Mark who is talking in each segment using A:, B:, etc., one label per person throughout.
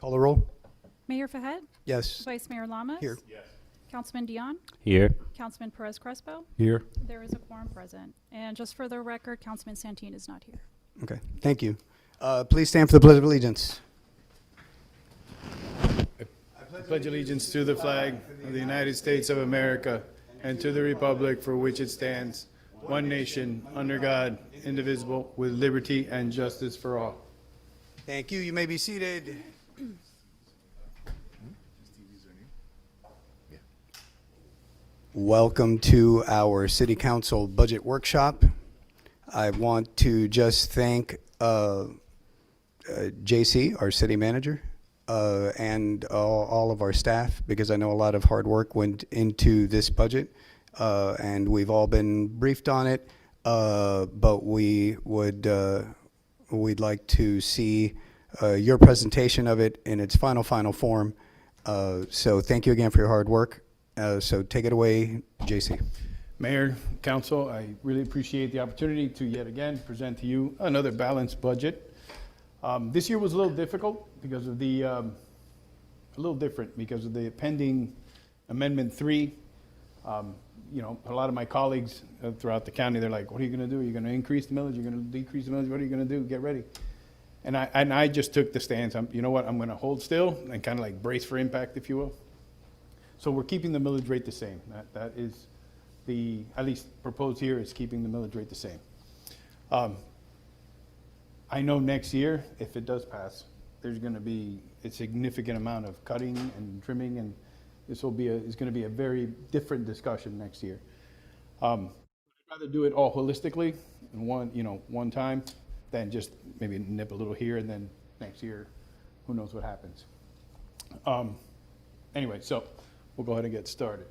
A: Call the roll.
B: Mayor Fahed,
A: Yes.
B: Vice Mayor Lamas.
A: Here.
B: Councilman Dion,
C: Here.
B: Councilman Perez Crespo.
C: Here.
B: There is a quorum present. And just for the record, Councilman Santin is not here.
A: Okay, thank you. Please stand for the Pledge of Allegiance.
D: I pledge allegiance to the flag of the United States of America and to the republic for which it stands, one nation, under God, indivisible, with liberty and justice for all.
A: Thank you. You may be seated. Welcome to our City Council Budget Workshop. I want to just thank JC, our city manager, and all of our staff, because I know a lot of hard work went into this budget, and we've all been briefed on it, but we'd like to see your presentation of it in its final form. So thank you again for your hard work. So take it away, JC.
D: Mayor, council, I really appreciate the opportunity to yet again present to you another balanced budget. This year was a little difficult because of the, a little different because of the pending Amendment 3. You know, a lot of my colleagues throughout the county, they're like, what are you going to do? You're going to increase the millage? You're going to decrease the millage? What are you going to do? Get ready. And I just took the stance. You know what? I'm going to hold still and kind of like brace for impact, if you will. So we're keeping the millage rate the same. That is the, at least proposed here, is keeping the millage rate the same. I know next year, if it does pass, there's going to be a significant amount of cutting and trimming, and this will be is going to be a very different discussion next year. I'd rather do it all holistically in one time than just maybe nip a little here and then next year, who knows what happens. Anyway, so we'll go ahead and get started.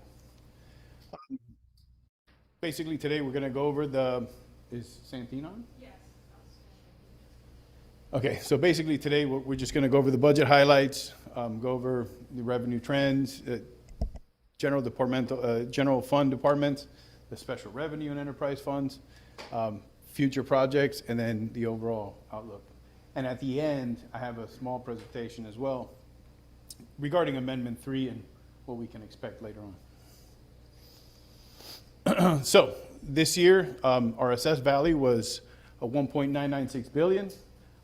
D: Basically today we're going to go over is Santin on? Yes. Okay, so basically today we're just going to go over the budget highlights, go over the revenue trends, general fund departments, the special revenue and enterprise funds, future projects, and then the overall outlook. And at the end, I have a small presentation as well regarding Amendment 3 and what we can expect later on. So this year, our assessed value was a 1.996 billion.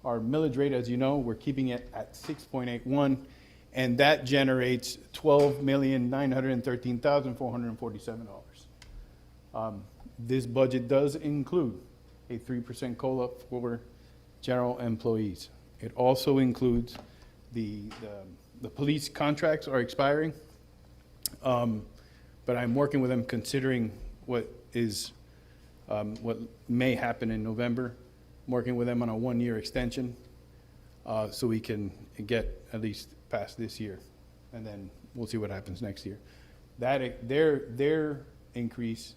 D: Our millage rate, as you know, we're keeping it at 6.81, and that generates $12,913,447. This budget does include a 3% COLA for general employees. It also includes the police contracts are expiring, but I'm working with them considering what may happen in November. I'm working with them on a 1-year extension, so we can get at least past this year, and then we'll see what happens next year. That their increase,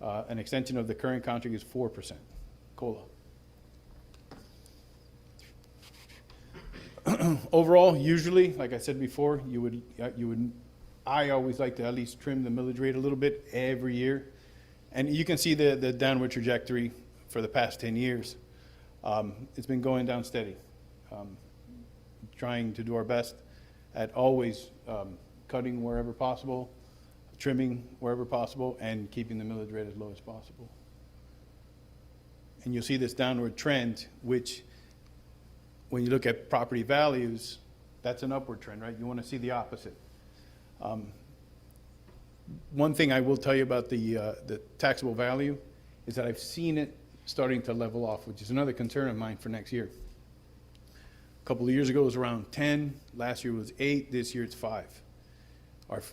D: an extension of the current contract is 4% COLA. Overall, usually, like I said before, I always like to at least trim the millage rate a little bit every year. And you can see the downward trajectory for the past 10 years. It's been going down steady. Trying to do our best at always cutting wherever possible, trimming wherever possible, and keeping the millage rate as low as possible. And you'll see this downward trend, which when you look at property values, that's an upward trend, right? You want to see the opposite. One thing I will tell you about the taxable value is that I've seen it starting to level off, which is another concern of mine for next year. A couple of years ago it was around 10, last year it was 8, this year it's 5.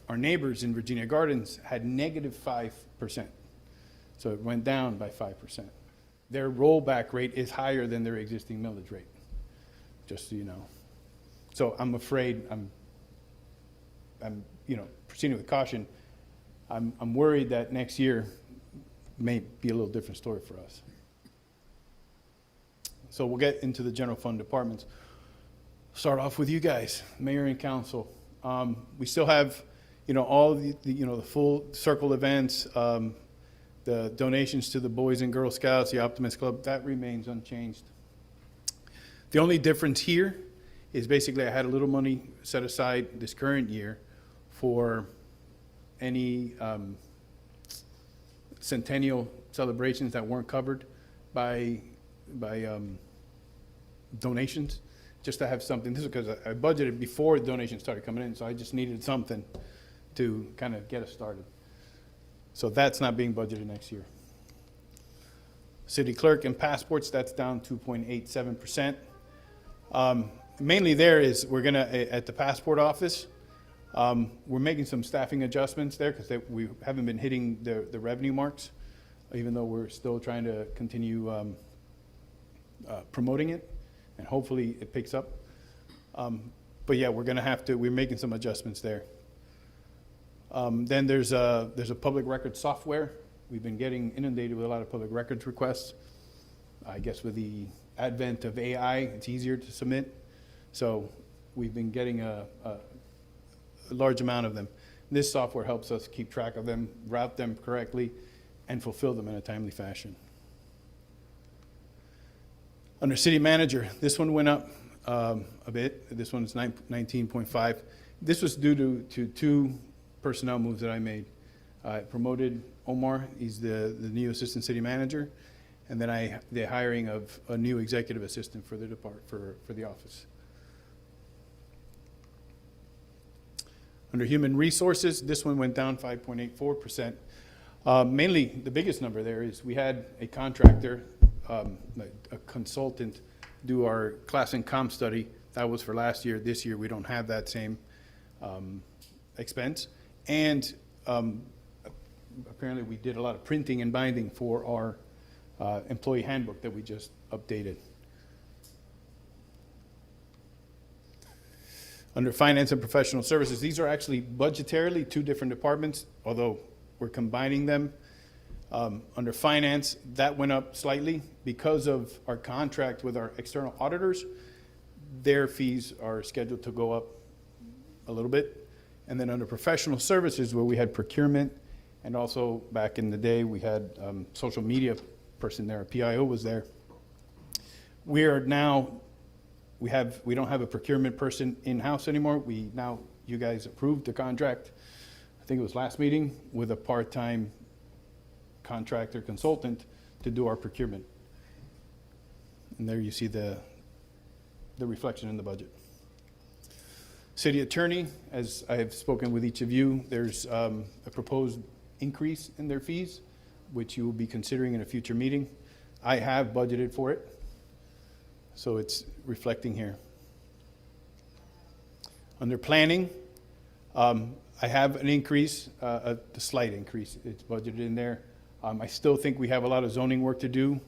D: Our neighbors in Virginia Gardens had negative 5%, so it went down by 5%. Their rollback rate is higher than their existing millage rate, just so you know. So I'm afraid I'm proceeding with caution. I'm worried that next year may be a little different story for us. So we'll get into the general fund departments. Start off with you guys, mayor and council. We still have, all the full circle events, the donations to the Boys and Girl Scouts, the Optimist Club, that remains unchanged. The only difference here is basically I had a little money set aside this current year for any centennial celebrations that weren't covered by donations, just to have something. This is because I budgeted before donations started coming in, so I just needed something to kind of get us started. So that's not being budgeted next year. City clerk and passports, that's down 2.87%. Mainly there is, we're gonna, at the passport office, we're making some staffing adjustments there because we haven't been hitting the revenue marks, even though we're still trying to continue promoting it, and hopefully it picks up. But yeah, we're making some adjustments there. Then there's a public record software. We've been getting inundated with a lot of public records requests. I guess with the advent of AI, it's easier to submit. So we've been getting a large amount of them. This software helps us keep track of them, route them correctly, and fulfill them in a timely fashion. Under city manager, this one went up a bit. This one is 19.5. This was due to two personnel moves that I made. I promoted Omar, he's the new assistant city manager, and then the hiring of a new executive assistant for the for the office. Under human resources, this one went down 5.84%. Mainly, the biggest number there is we had a contractor, a consultant, do our class and comp study. That was for last year. This year, we don't have that same expense. And apparently, we did a lot of printing and binding for our employee handbook that we just updated. Under finance and professional services, these are actually budgetarily two different departments, although we're combining them. Under finance, that went up slightly because of our contract with our external auditors. Their fees are scheduled to go up a little bit. And then under professional services, where we had procurement, and also back in the day, we had social media person there, a PIO was there. We are now, we don't have a procurement person in-house anymore. You guys approved the contract, I think it was last meeting, with a part-time contractor consultant to do our procurement. And there you see the reflection in the budget. City attorney, as I have spoken with each of you, there's a proposed increase in their fees, which you will be considering in a future meeting. I have budgeted for it, so it's reflecting here. Under planning, I have an increase, a slight increase. It's budgeted in there. I still think we have a lot of zoning work to do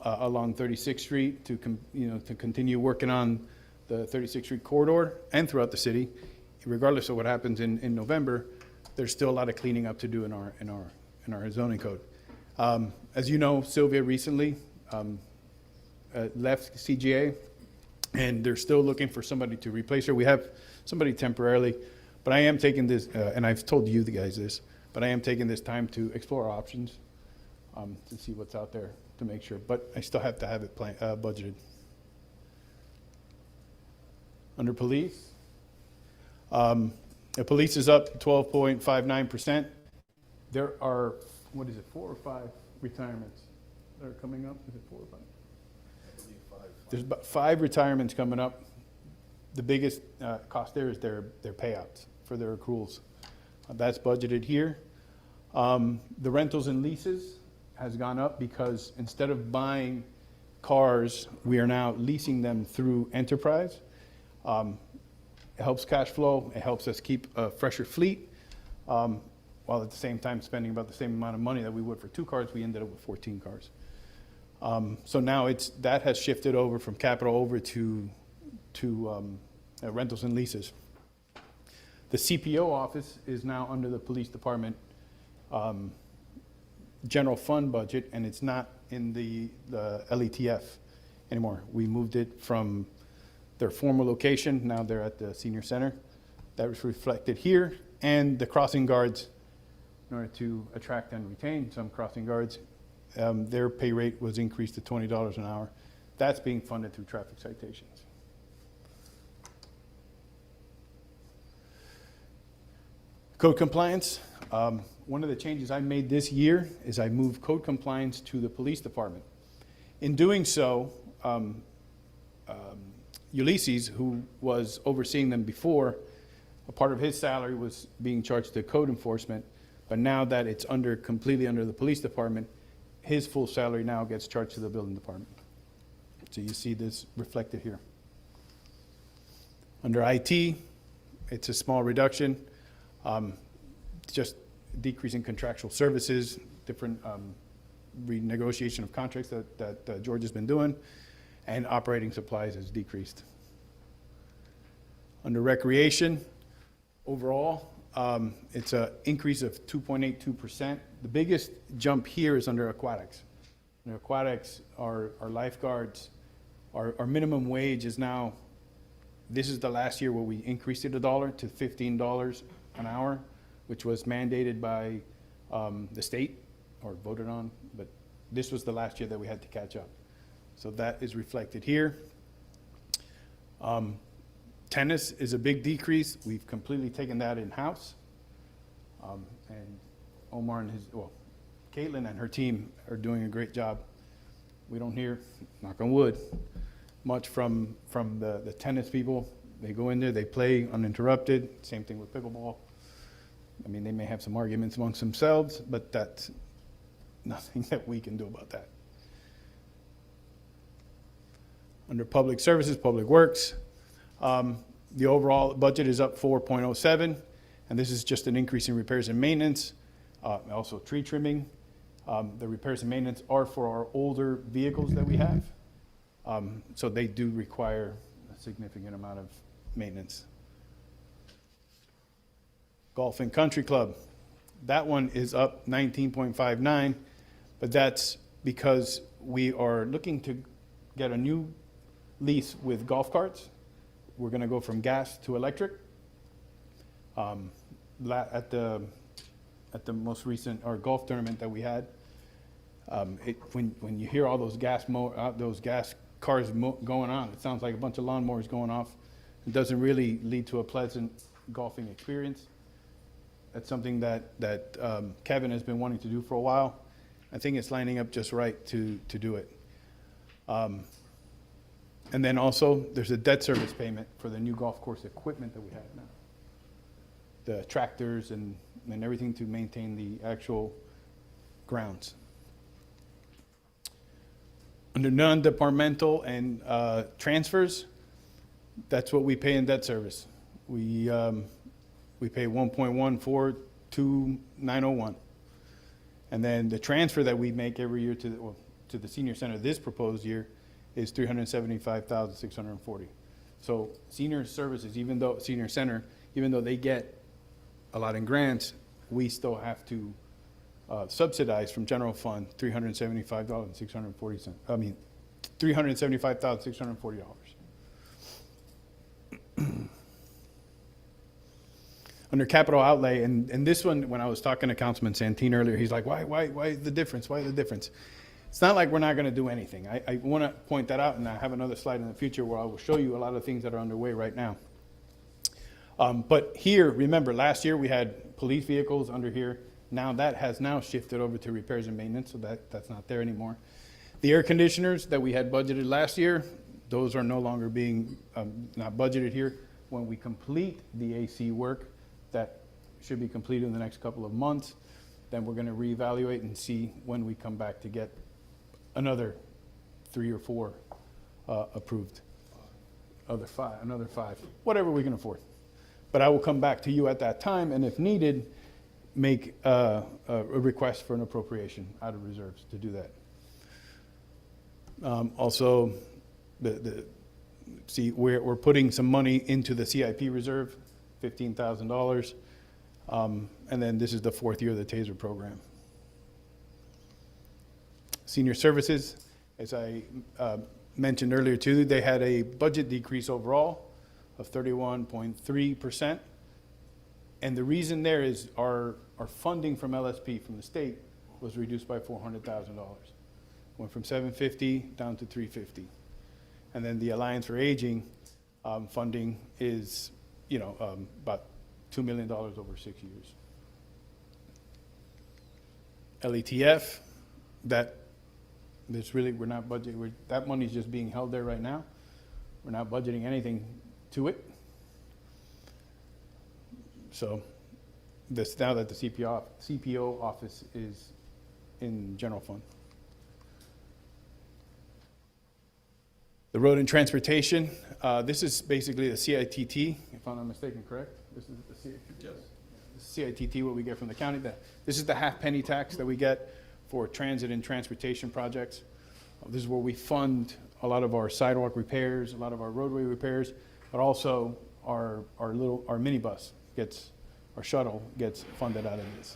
D: along 36th Street to continue working on the 36th Street corridor and throughout the city. Regardless of what happens in November, there's still a lot of cleaning up to do in our zoning code. As you know, Sylvia recently left CGA, and they're still looking for somebody to replace her. We have somebody temporarily, but I am taking this, and I've told you guys this, but I am taking this time to explore our options to see what's out there to make sure. But I still have to have it budgeted. Under police, the police is up 12.59%. There are, 4 or 5 retirements that are coming up? Is it 4 or 5? I believe 5. There's about 5 retirements coming up. The biggest cost there is their payouts for their accruals. That's budgeted here. The rentals and leases has gone up because instead of buying cars, we are now leasing them through Enterprise. It helps cash flow. It helps us keep a fresher fleet, while at the same time spending about the same amount of money that we would for 2 cars. We ended up with 14 cars. So now that has shifted over from capital over to rentals and leases. The CPO office is now under the police department general fund budget, and it's not in the LETF anymore. We moved it from their former location. Now they're at the senior center. That was reflected here. And the crossing guards, in order to attract and retain some crossing guards, their pay rate was increased to $20 an hour. That's being funded through traffic citations. Code compliance. One of the changes I made this year is I moved code compliance to the police department. In doing so, Ulysses, who was overseeing them before, a part of his salary was being charged to code enforcement, but now that it's completely under the police department, his full salary now gets charged to the building department. So you see this reflected here. Under IT, it's a small reduction, just decreasing contractual services, different renegotiation of contracts that George has been doing, and operating supplies has decreased. Under recreation, overall, it's an increase of 2.82%. The biggest jump here is under aquatics. Under aquatics, our lifeguards, our minimum wage is now, this is the last year where we increased it $1 to $15 an hour, which was mandated by the state or voted on, but this was the last year that we had to catch up. So that is reflected here. Tennis is a big decrease. We've completely taken that in-house. And Omar and Caitlin and her team are doing a great job. We don't hear, knock on wood, much from the tennis people. They go in there, they play uninterrupted. Same thing with pickleball. I mean, they may have some arguments amongst themselves, but that's nothing that we can do about that. Under public services, public works, the overall budget is up 4.07, and this is just an increase in repairs and maintenance, also tree trimming. The repairs and maintenance are for our older vehicles that we have, so they do require a significant amount of maintenance. Golf and Country Club, that one is up 19.59, but that's because we are looking to get a new lease with golf carts. We're going to go from gas to electric. At the most recent golf tournament that we had, when you hear all those gas cars going on, it sounds like a bunch of lawnmowers going off. It doesn't really lead to a pleasant golfing experience. That's something that Kevin has been wanting to do for a while. I think it's lining up just right to do it. And then also, there's a debt service payment for the new golf course equipment that we have now. The tractors and everything to maintain the actual grounds. Under non-departmental and transfers, that's what we pay in debt service. We pay 1.142901. And then the transfer that we make every year to the senior center this proposed year is $375,640. So senior services, senior center, even though they get a lot in grants, we still have to subsidize from general fund $375,640. I mean, $375,640. Under capital outlay, and this one, when I was talking to Councilman Santin earlier, he's like, why the difference? Why the difference? It's not like we're not going to do anything. I want to point that out, and I have another slide in the future where I will show you a lot of things that are underway right now. But here, remember, last year we had police vehicles under here. Now that has now shifted over to repairs and maintenance, so that's not there anymore. The air conditioners that we had budgeted last year, those are no longer being not budgeted here. When we complete the AC work, that should be completed in the next couple of months, then we're going to reevaluate and see when we come back to get another 3 or 4 approved. Another 5, whatever we can afford. But I will come back to you at that time, and if needed, make a request for an appropriation out of reserves to do that. Also, we're putting some money into the CIP reserve, $15,000, and then this is the 4th year of the TASER program. Senior services, as I mentioned earlier too, they had a budget decrease overall of 31.3%. And the reason there is our funding from LSP, from the state, was reduced by $400,000. Went from $750 down to $350. And then the Alliance for Aging funding is, about $2 million over 6 years. LETF, we're not budgeting, that money's just being held there right now. We're not budgeting anything to it. So this, now that the CPO office is in general fund. The road and transportation, this is basically the CITT, if I'm not mistaken, correct? This is the CITT? Yes. CITT, what we get from the county. This is the half penny tax that we get for transit and transportation projects. This is where we fund a lot of our sidewalk repairs, a lot of our roadway repairs, but also our minibus our shuttle gets funded out of this.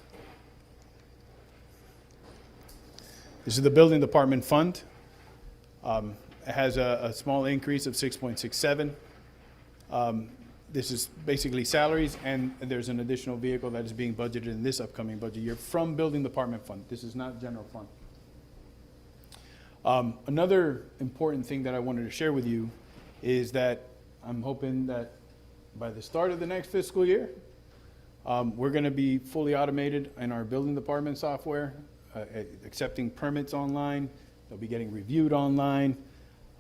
D: This is the building department fund. It has a small increase of 6.67. This is basically salaries, and there's an additional vehicle that is being budgeted in this upcoming budget year from building department fund. This is not general fund. Another important thing that I wanted to share with you is that I'm hoping that by the start of the next fiscal year, we're going to be fully automated in our building department software, accepting permits online. They'll be getting reviewed online.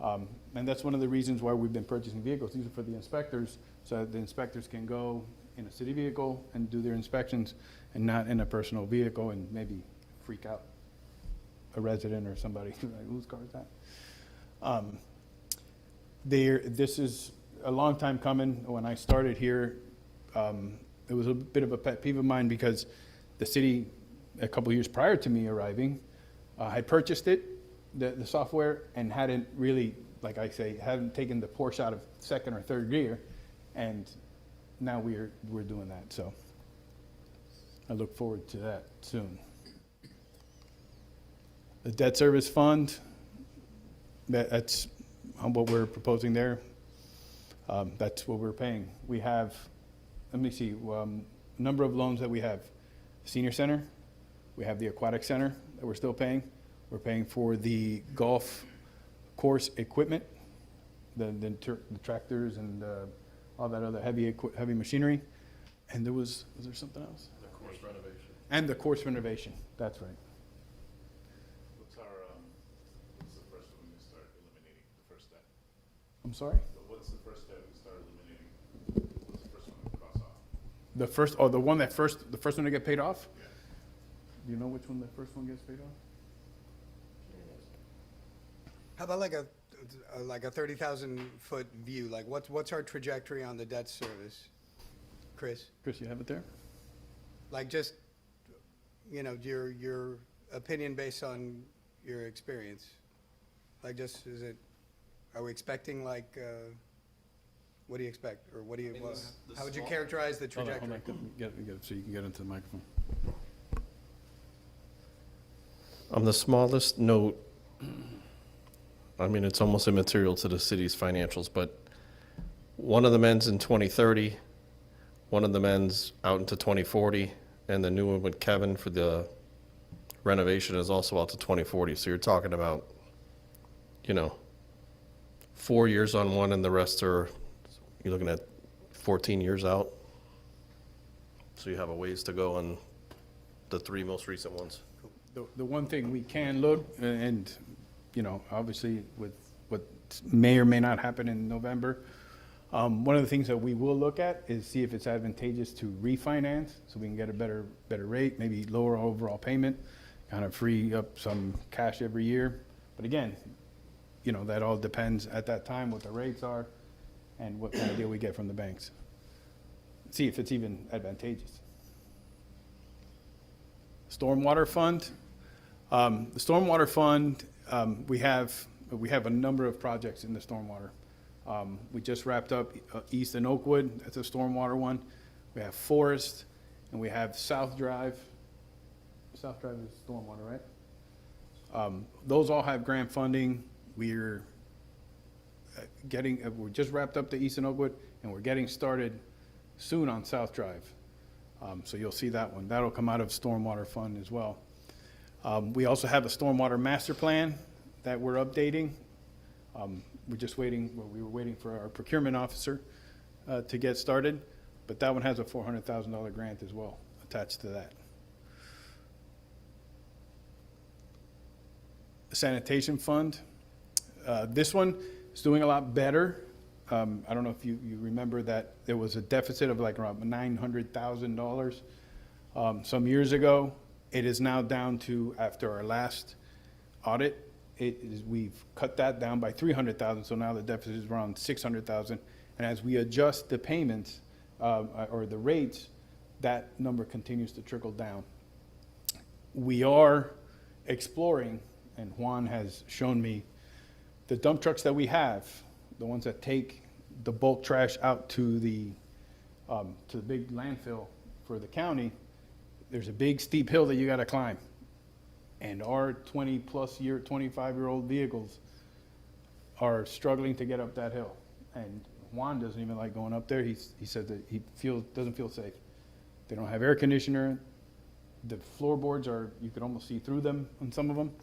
D: And that's one of the reasons why we've been purchasing vehicles. These are for the inspectors, so that the inspectors can go in a city vehicle and do their inspections and not in a personal vehicle and maybe freak out a resident or somebody, like, whose car is that? This is a long time coming. When I started here, it was a bit of a pet peeve of mine because the city, a couple years prior to me arriving, had purchased it, the software, and hadn't really, like I say, hadn't taken the Porsche out of second or third gear, and now we're doing that. So I look forward to that soon. The debt service fund, that's what we're proposing there. That's what we're paying. We have, let me see, number of loans that we have. Senior Center, we have the Aquatic Center that we're still paying. We're paying for the golf course equipment, the tractors and all that other heavy machinery. And was there something else?
C: The course renovation.
D: And the course renovation, that's right.
C: What's the first one we start eliminating, the first step?
D: I'm sorry?
C: What's the first step we start eliminating? What's the first one we cross off?
D: The first one to get paid off?
C: Yeah.
D: Do you know which one the first one gets paid off?
A: How about like a 30,000-foot view? Like what's our trajectory on the debt service? Chris?
D: Chris, you have it there?
A: Like just, your opinion based on your experience. Like just, are we expecting like, what do you expect? Or what do you, how would you characterize the
D: Hold on,
A: trajectory?
D: get it so you can get into the microphone.
E: On the smallest note, I mean, it's almost immaterial to the city's financials, but one of the men's in 2030, one of the men's out into 2040, and the new one with Kevin for the renovation is also out to 2040. So you're talking about, 4 years on one, and the rest you're looking at 14 years out. So you have a ways to go on the three most recent ones.
D: The one thing we can look, and, obviously with what may or may not happen in November, one of the things that we will look at is see if it's advantageous to refinance so we can get a better rate, maybe lower overall payment, kind of free up some cash every year. But again, that all depends at that time what the rates are and what kind of deal we get from the banks. See if it's even advantageous. Stormwater fund. The stormwater fund, we have a number of projects in the stormwater. We just wrapped up East and Oakwood. That's a stormwater one. We have Forest, and we have South Drive. South Drive is stormwater, right? Those all have grant funding. We just wrapped up the East and Oakwood, and we're getting started soon on South Drive. So you'll see that one. That'll come out of stormwater fund as well. We also have a stormwater master plan that we're updating. We were waiting for our procurement officer to get started, But that one has a $400,000 grant as well attached to that. The sanitation fund, this one is doing a lot better. I don't know if you remember that there was a deficit of like around $900,000 some years ago. It is now down to, after our last audit, we've cut that down by 300,000, so now the deficit is around 600,000. And as we adjust the payments, or the rates, that number continues to trickle down. We are exploring, and Juan has shown me, the dump trucks that we have, the ones that take the bulk trash out to the big landfill for the county. There's a big steep hill that you gotta climb. And our 25-year-old vehicles are struggling to get up that hill. And Juan doesn't even like going up there. He said that he doesn't feel safe. They don't have air conditioner. The floorboards you could almost see through them on some of them.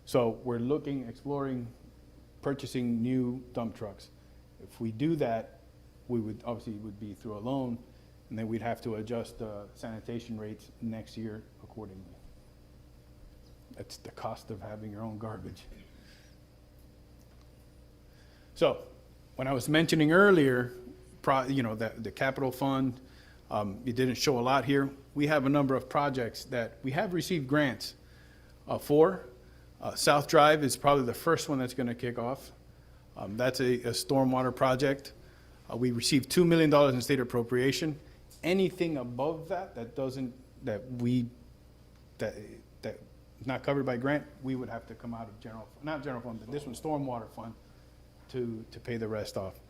D: So we're exploring purchasing new dump trucks. If we do that, we would be through a loan, and then we'd have to adjust the sanitation rates next year accordingly. That's the cost of having your own garbage. So, when I was mentioning earlier, the capital fund, it didn't show a lot here. We have a number of projects that we have received grants for. South Drive is probably the first one that's going to kick off. That's a stormwater project. We received $2 million in state appropriation. Anything above that that is not covered by grant, we would have to come out of not general fund, but this one's stormwater fund to pay the rest off.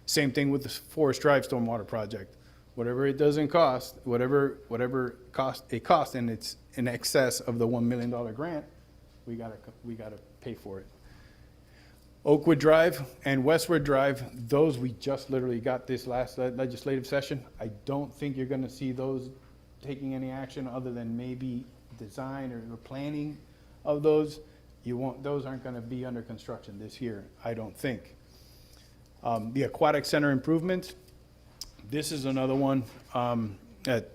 D: Same thing with the Forest Drive stormwater project. Whatever it doesn't cost, whatever cost it costs, and it's in excess of the $1 million grant, we gotta pay for it. Oakwood Drive and Westwood Drive, those we just literally got this last legislative session. I don't think you're gonna see those taking any action other than maybe design or planning of those. Those aren't gonna be under construction this year, I don't think. The aquatic center improvements, this is another one that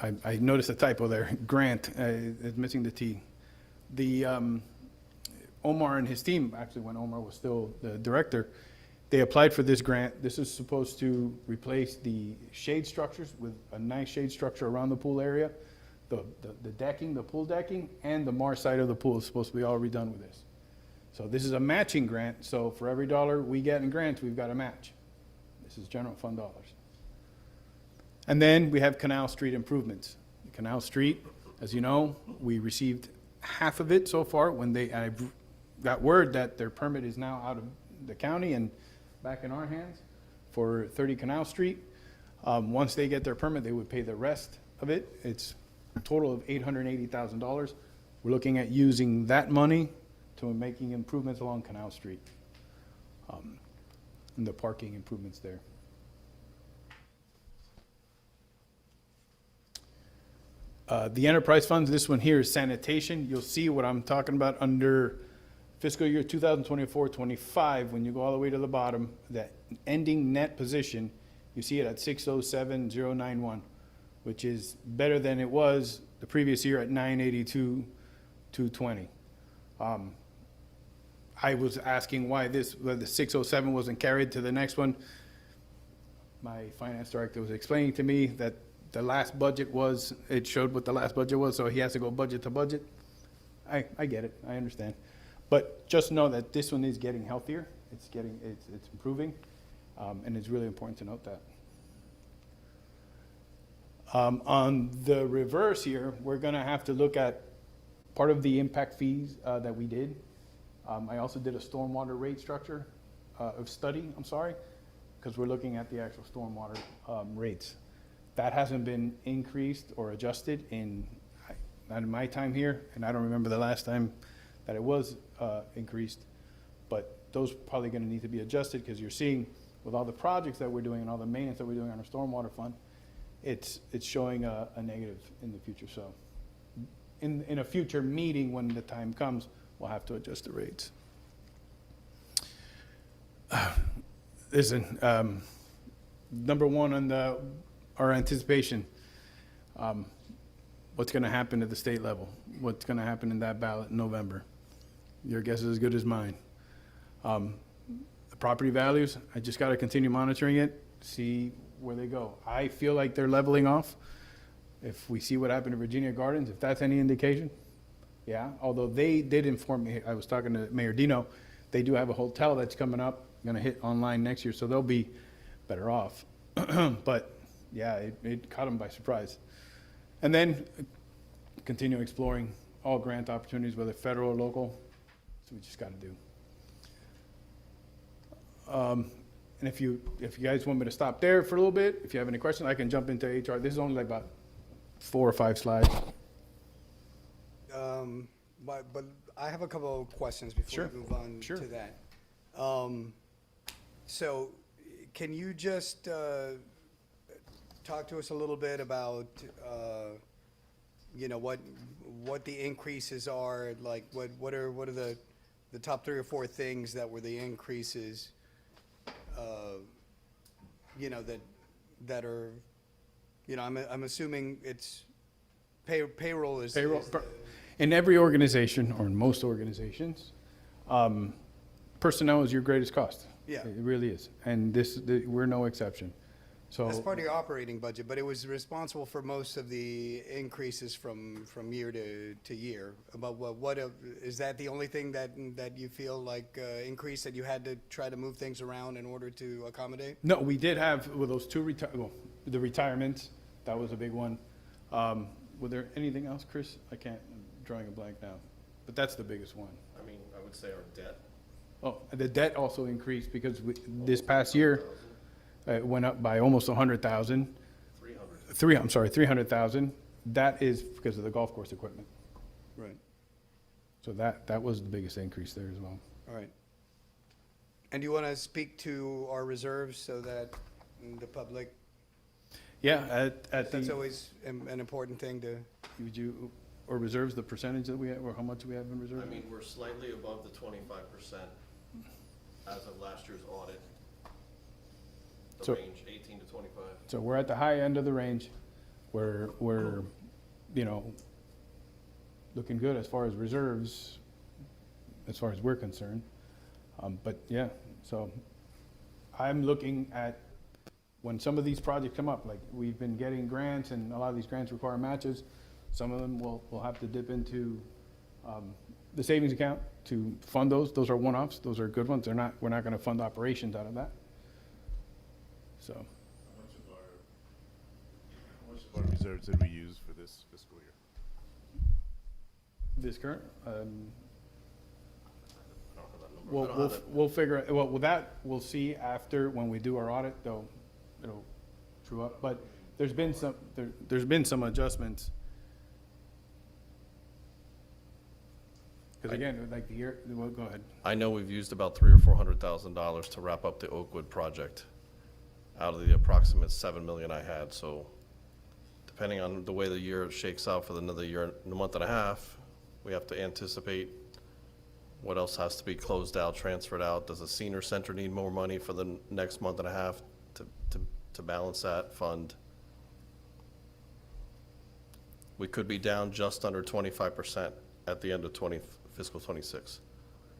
D: I noticed a typo there. Grant is missing the T. The Omar and his team, actually when Omar was still the director, they applied for this grant. This is supposed to replace the shade structures with a nice shade structure around the pool area. The decking, the pool decking, and the marsh side of the pool is supposed to be all redone with this. So this is a matching grant, so for every dollar we get in grants, we've got a match. This is general fund dollars. And then we have Canal Street improvements. Canal Street, as you know, we received half of it so far. I've got word that their permit is now out of the county and back in our hands for 30 Canal Street. Once they get their permit, they would pay the rest of it. It's a total of $880,000. We're looking at using that money to making improvements along Canal Street, and the parking improvements there. The enterprise funds, this one here is sanitation. You'll see what I'm talking about under fiscal year 2024-25. When you go all the way to the bottom, that ending net position, you see it at 607,091, which is better than it was the previous year at 982,220. I was asking why the 607 wasn't carried to the next one. My finance director was explaining to me that the last budget it showed what the last budget was, so he has to go budget to budget. I get it, I understand. But just know that this one is getting healthier, it's improving, and it's really important to note that. On the reverse here, we're gonna have to look at part of the impact fees that we did. I also did a stormwater rate structure study, because we're looking at the actual stormwater rates. That hasn't been increased or adjusted not in my time here, and I don't remember the last time that it was increased, but those probably gonna need to be adjusted because you're seeing with all the projects that we're doing and all the maintenance that we're doing on our stormwater fund, it's showing a negative in the future. So in a future meeting when the time comes, we'll have to adjust the rates. Listen, number one on our anticipation. What's going to happen at the state level? What's going to happen in that ballot in November? Your guess is as good as mine. The property values, I just got to continue monitoring it, see where they go. I feel like they're leveling off. If we see what happened to Virginia Gardens, if that's any indication, yeah. Although they did inform me, I was talking to Mayor Dino, they do have a hotel that's coming up, going to hit online next year, so they'll be better off. But yeah, it caught them by surprise. And then continue exploring all grant opportunities, whether federal or local. So we just got to do. And if you guys want me to stop there for a little bit, if you have any questions, I can jump into HR. This is only like about 4 or 5 slides.
A: But I have a couple of questions before
D: Sure.
A: we move on
D: Sure.
A: to that. So can you just talk to us a little bit about, you know, what the increases are, like what are the top 3 or 4 things that were the increases, you know, that are, you know, I'm assuming it's payroll is.
D: Payroll,
A: is the-
D: in every organization, or in most organizations, personnel is your greatest cost.
A: Yeah.
D: It really is. And we're no exception. So.
A: That's part of your operating budget, but it was responsible for most of the increases from year to year. About what is that the only thing that you feel like increased, that you had to try to move things around in order to accommodate?
D: No, we did have, with those 2 the retirements, that was a big one. Were there anything else, Chris? I'm drawing a blank now, but that's the biggest one.
E: I mean, I would say our debt.
D: Oh, the debt also increased because this past year, it went up by almost 100,000. 300,000. That is because of the golf course equipment.
A: Right.
D: So that was the biggest increase there as well.
A: All right. And do you want to speak to our reserves so that the public,
D: Yeah, at
A: that's
D: the,
A: always an important thing to,
D: or reserves, the percentage that we have, or how much we have in reserve?
E: I mean, we're slightly above the 25% as of last year's audit. The
D: So-
E: range, 18 to 25.
D: So we're at the high end of the range. We're, you know, looking good as far as reserves, as far as we're concerned. But yeah, so I'm looking at when some of these projects come up, like we've been getting grants and a lot of these grants require matches. Some of them will have to dip into the savings account to fund those. Those are one-offs. Those are good ones. We're not going to fund operations out of that. So.
C: How much of our reserves did we use for this fiscal year?
D: This current,
E: I don't have that number. I don't have it.
D: we'll figure, well, with that, we'll see after, when we do our audit, it'll true up, but there's been some adjustments. Because again, like the year, well, go ahead.
E: I know we've used about $300,000 or $400,000 to wrap up the Oakwood project out of the approximate 7 million I had, so depending on the way the year shakes out for another year and a month and a half, we have to anticipate what else has to be closed out, transferred out. Does the senior center need more money for the next month and a half to balance that fund? We could be down just under 25% at the end of fiscal 26.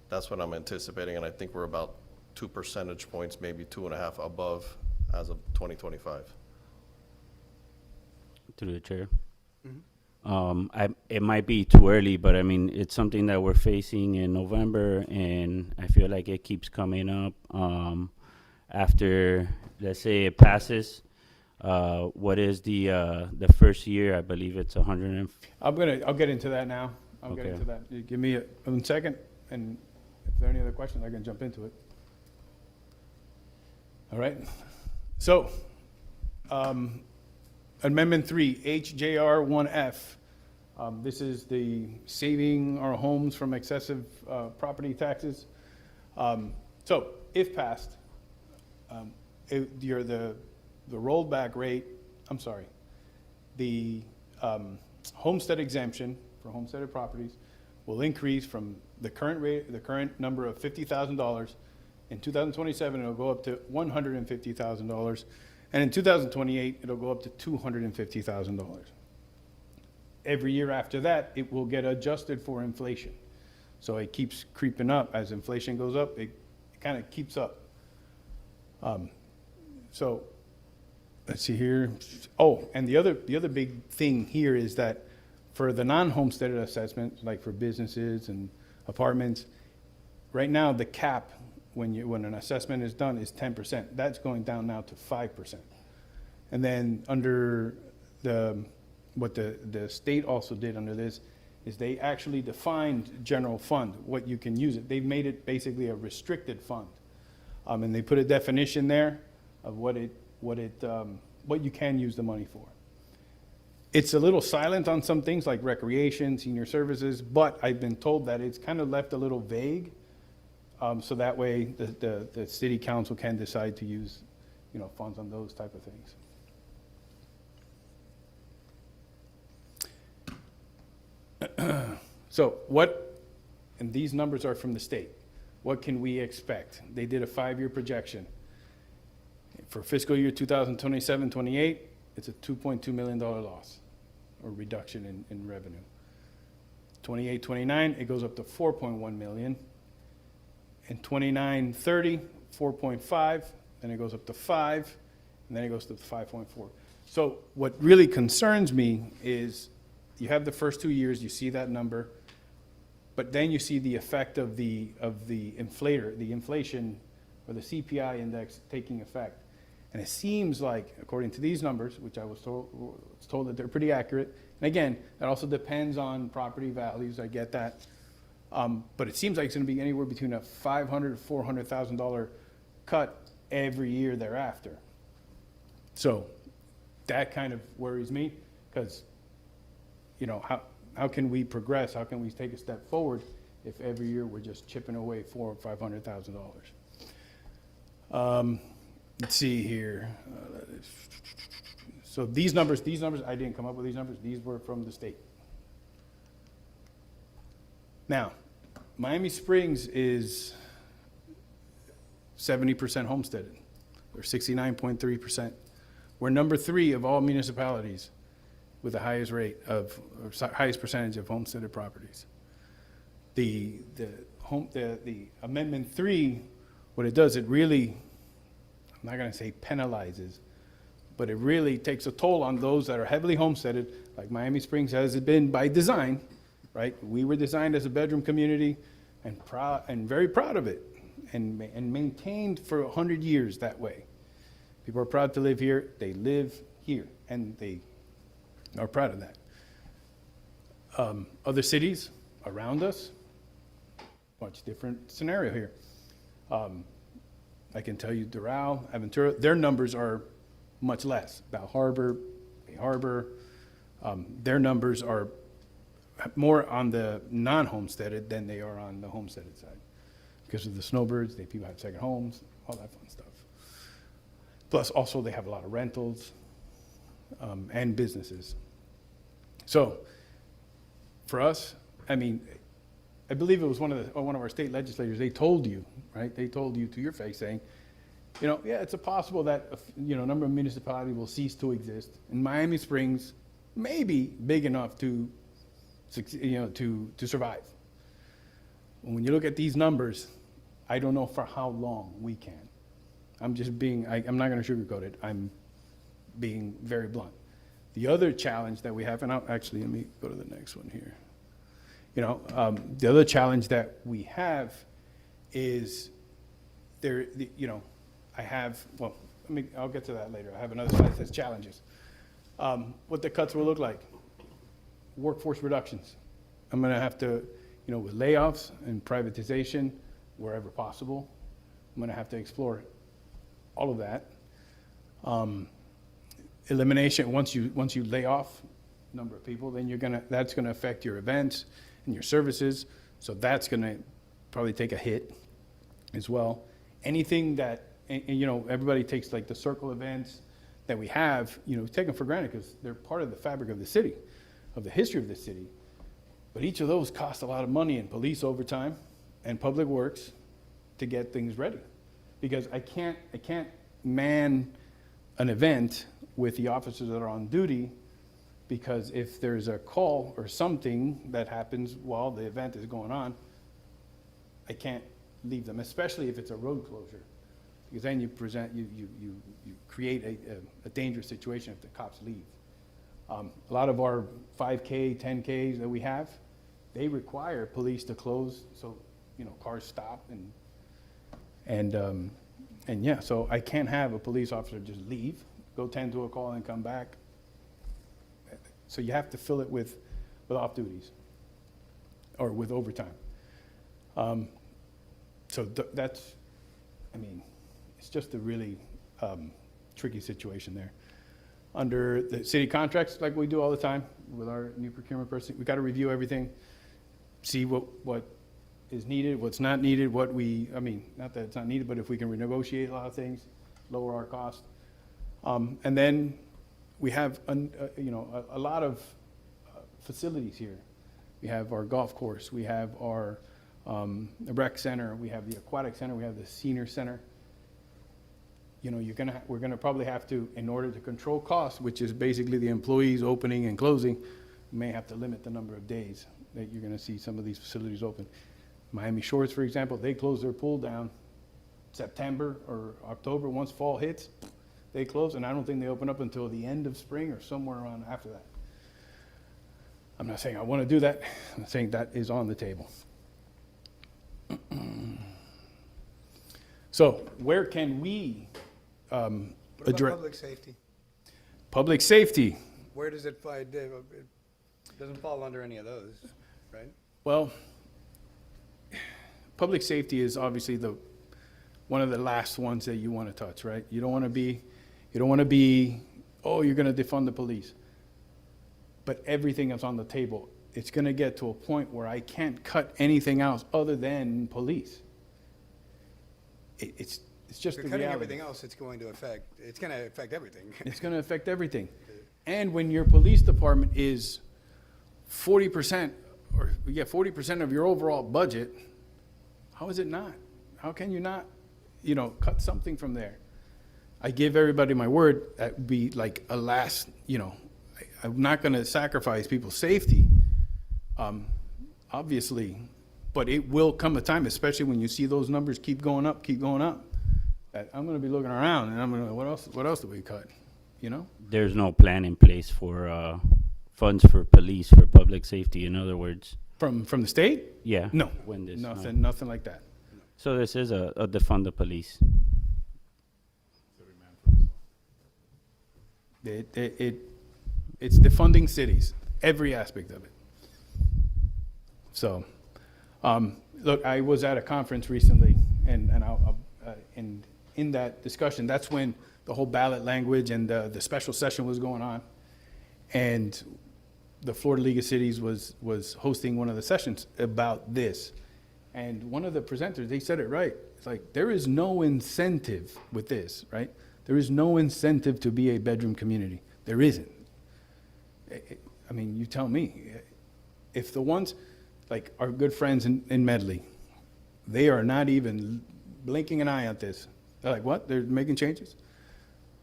E: That's what I'm anticipating, and I think we're about 2 percentage points, maybe 2.5 above as of 2025.
F: Through the chair. It might be too early, but I mean, it's something that we're facing in November, and I feel like it keeps coming up. After, let's say it passes, what is the first year? I believe it's 100
D: I'll get into that now. I'll get
F: Okay.
D: into that. You give me a second, and if there are any other questions, I can jump into it. All right. So, Amendment 3, HJR 1F. This is the saving our homes from excessive property taxes. So, if passed, the rolled back rate, the homestead exemption for homesteaded properties will increase from the current rate, the current number of $50,000. In 2027, it'll go up to $150,000. And in 2028, it'll go up to $250,000. Every year after that, it will get adjusted for inflation. So it keeps creeping up. As inflation goes up, it kind of keeps up. So let's see here. Oh, and the other big thing here is that for the non-homesteaded assessment, like for businesses and apartments, right now the cap when an assessment is done is 10%. That's going down now to 5%. And then under what the state also did under this is they actually defined general fund, what you can use it. They've made it basically a restricted fund. And they put a definition there of what you can use the money for. It's a little silent on some things like recreation, senior services, but I've been told that it's kind of left a little vague. So that way the city council can decide to use, funds on those type of things. So and these numbers are from the state. What can we expect? They did a 5-year projection. For fiscal year 2027-28, it's a $2.2 million loss or reduction in revenue. 28-29, it goes up to 4.1 million. In 29-30, 4.5, then it goes up to 5, and then it goes to 5.4. So what really concerns me is you have the first 2 years, you see that number, but then you see the effect of the inflator, the inflation or the CPI index taking effect. And it seems like, according to these numbers, which I was told that they're pretty accurate, and again, that also depends on property values, I get that. But it seems like it's going to be anywhere between a $500,000 to $400,000 cut every year thereafter. So that kind of worries me because, how can we progress? How can we take a step forward if every year we're just chipping away $400,000 or $500,000? Let's see here. So these numbers, I didn't come up with these numbers. These were from the state. Now, Miami Springs is 70% homesteaded. We're 69.3%. We're number 3 of all municipalities with the highest rate of, or highest percentage of homesteaded properties. The Amendment 3, what it does, it really, I'm not gonna say penalizes, but it really takes a toll on those that are heavily homesteaded, like Miami Springs has been by design, right? We were designed as a bedroom community and very proud of it and maintained for 100 years that way. People are proud to live here, they live here, and they are proud of that. Other cities around us, much different scenario here. I can tell you Doral, Aventura, their numbers are much less. Bal Harbor, Bay Harbor, their numbers are more on the non-homesteaded than they are on the homesteaded side. Because of the snowbirds, people have second homes, all that fun stuff. Plus, also, they have a lot of rentals and businesses. So, for us, I believe it was one of our state legislators. They told you, right? They told you to your face, saying, yeah, it's possible that a number of municipalities will cease to exist, and Miami Springs may be big enough to survive. When you look at these numbers, I don't know for how long we can. I'm not going to sugarcoat it. I'm being very blunt. The other challenge that we have, and let me go to the next one here. The other challenge that we have is I'll get to that later. I have another slide that says challenges. What the cuts will look like. Workforce reductions. I'm going to have to, with layoffs and privatization, wherever possible, I'm going to have to explore all of that. Elimination, once you lay off a number of people, then that's going to affect your events and your services. So that's going to probably take a hit as well. Anything that, everybody takes like the circle events that we have, take them for granted because they're part of the fabric of the city, of the history of the city. But each of those cost a lot of money in police overtime and public works to get things ready. Because I can't man an event with the officers that are on duty, because if there's a call or something that happens while the event is going on, I can't leave them, especially if it's a road closure, because then you create a dangerous situation if the cops leave. A lot of our 5K, 10Ks that we have, they require police to close, so, you know, cars stop and yeah, so I can't have a police officer just leave, go tend to a call and come back. So you have to fill it with off duties or with overtime. So that's, I mean, it's just a really tricky situation there. Under the city contracts, like we do all the time with our new procurement person, we got to review everything, see what is needed, what's not needed, I mean, not that it's not needed, but if we can renegotiate a lot of things, lower our cost. And then we have, you know, a lot of facilities here. We have our golf course, we have our rec center, we have the aquatic center, we have the senior center. You know, we're gonna probably have to, in order to control costs, which is basically the employees opening and closing, we may have to limit the number of days that you're gonna see some of these facilities open. Miami Shores, for example, they close their pool down September or October. Once fall hits, they close, and I don't think they open up until the end of spring or somewhere around after that. I'm not saying I want to do that. I'm saying that is on the table. So where can we
A: What about
D: address
A: public safety?
D: public safety?
A: Where does it fall? It doesn't fall under any of those, right?
D: Well, public safety is obviously one of the last ones that you want to touch, right? You don't want to be, oh, you're going to defund the police. But everything is on the table. It's going to get to a point where I can't cut anything else other than police. It's just
A: If
D: the
A: you're cutting
D: reality.
A: everything else, it's going to affect everything.
D: It's going to affect everything. And when your police department is 40% of your overall budget, how is it not? How can you not, you know, cut something from there? I give everybody my word, that would be like a last, you know, I'm not going to sacrifice people's safety, obviously, but it will come a time, especially when you see those numbers keep going up, that I'm going to be looking around and I'm going to, what else do we cut, you know?
F: There's no plan in place for funds for police, for public safety, in other words.
D: From the state?
F: Yeah.
D: No,
F: When this, no.
D: nothing like that.
F: So this is a defund the police.
C: Every man for himself.
D: It's defunding cities, every aspect of it. So, look, I was at a conference recently, and in that discussion, that's when the whole ballot language and the special session was going on, and the Florida League of Cities was hosting one of the sessions about this, and one of the presenters, they said it right. It's like, there is no incentive with this, right? There is no incentive to be a bedroom community. There isn't. I mean, you tell me. If the ones, like our good friends in Medley, they are not even blinking an eye at this. They're like, what? They're making changes?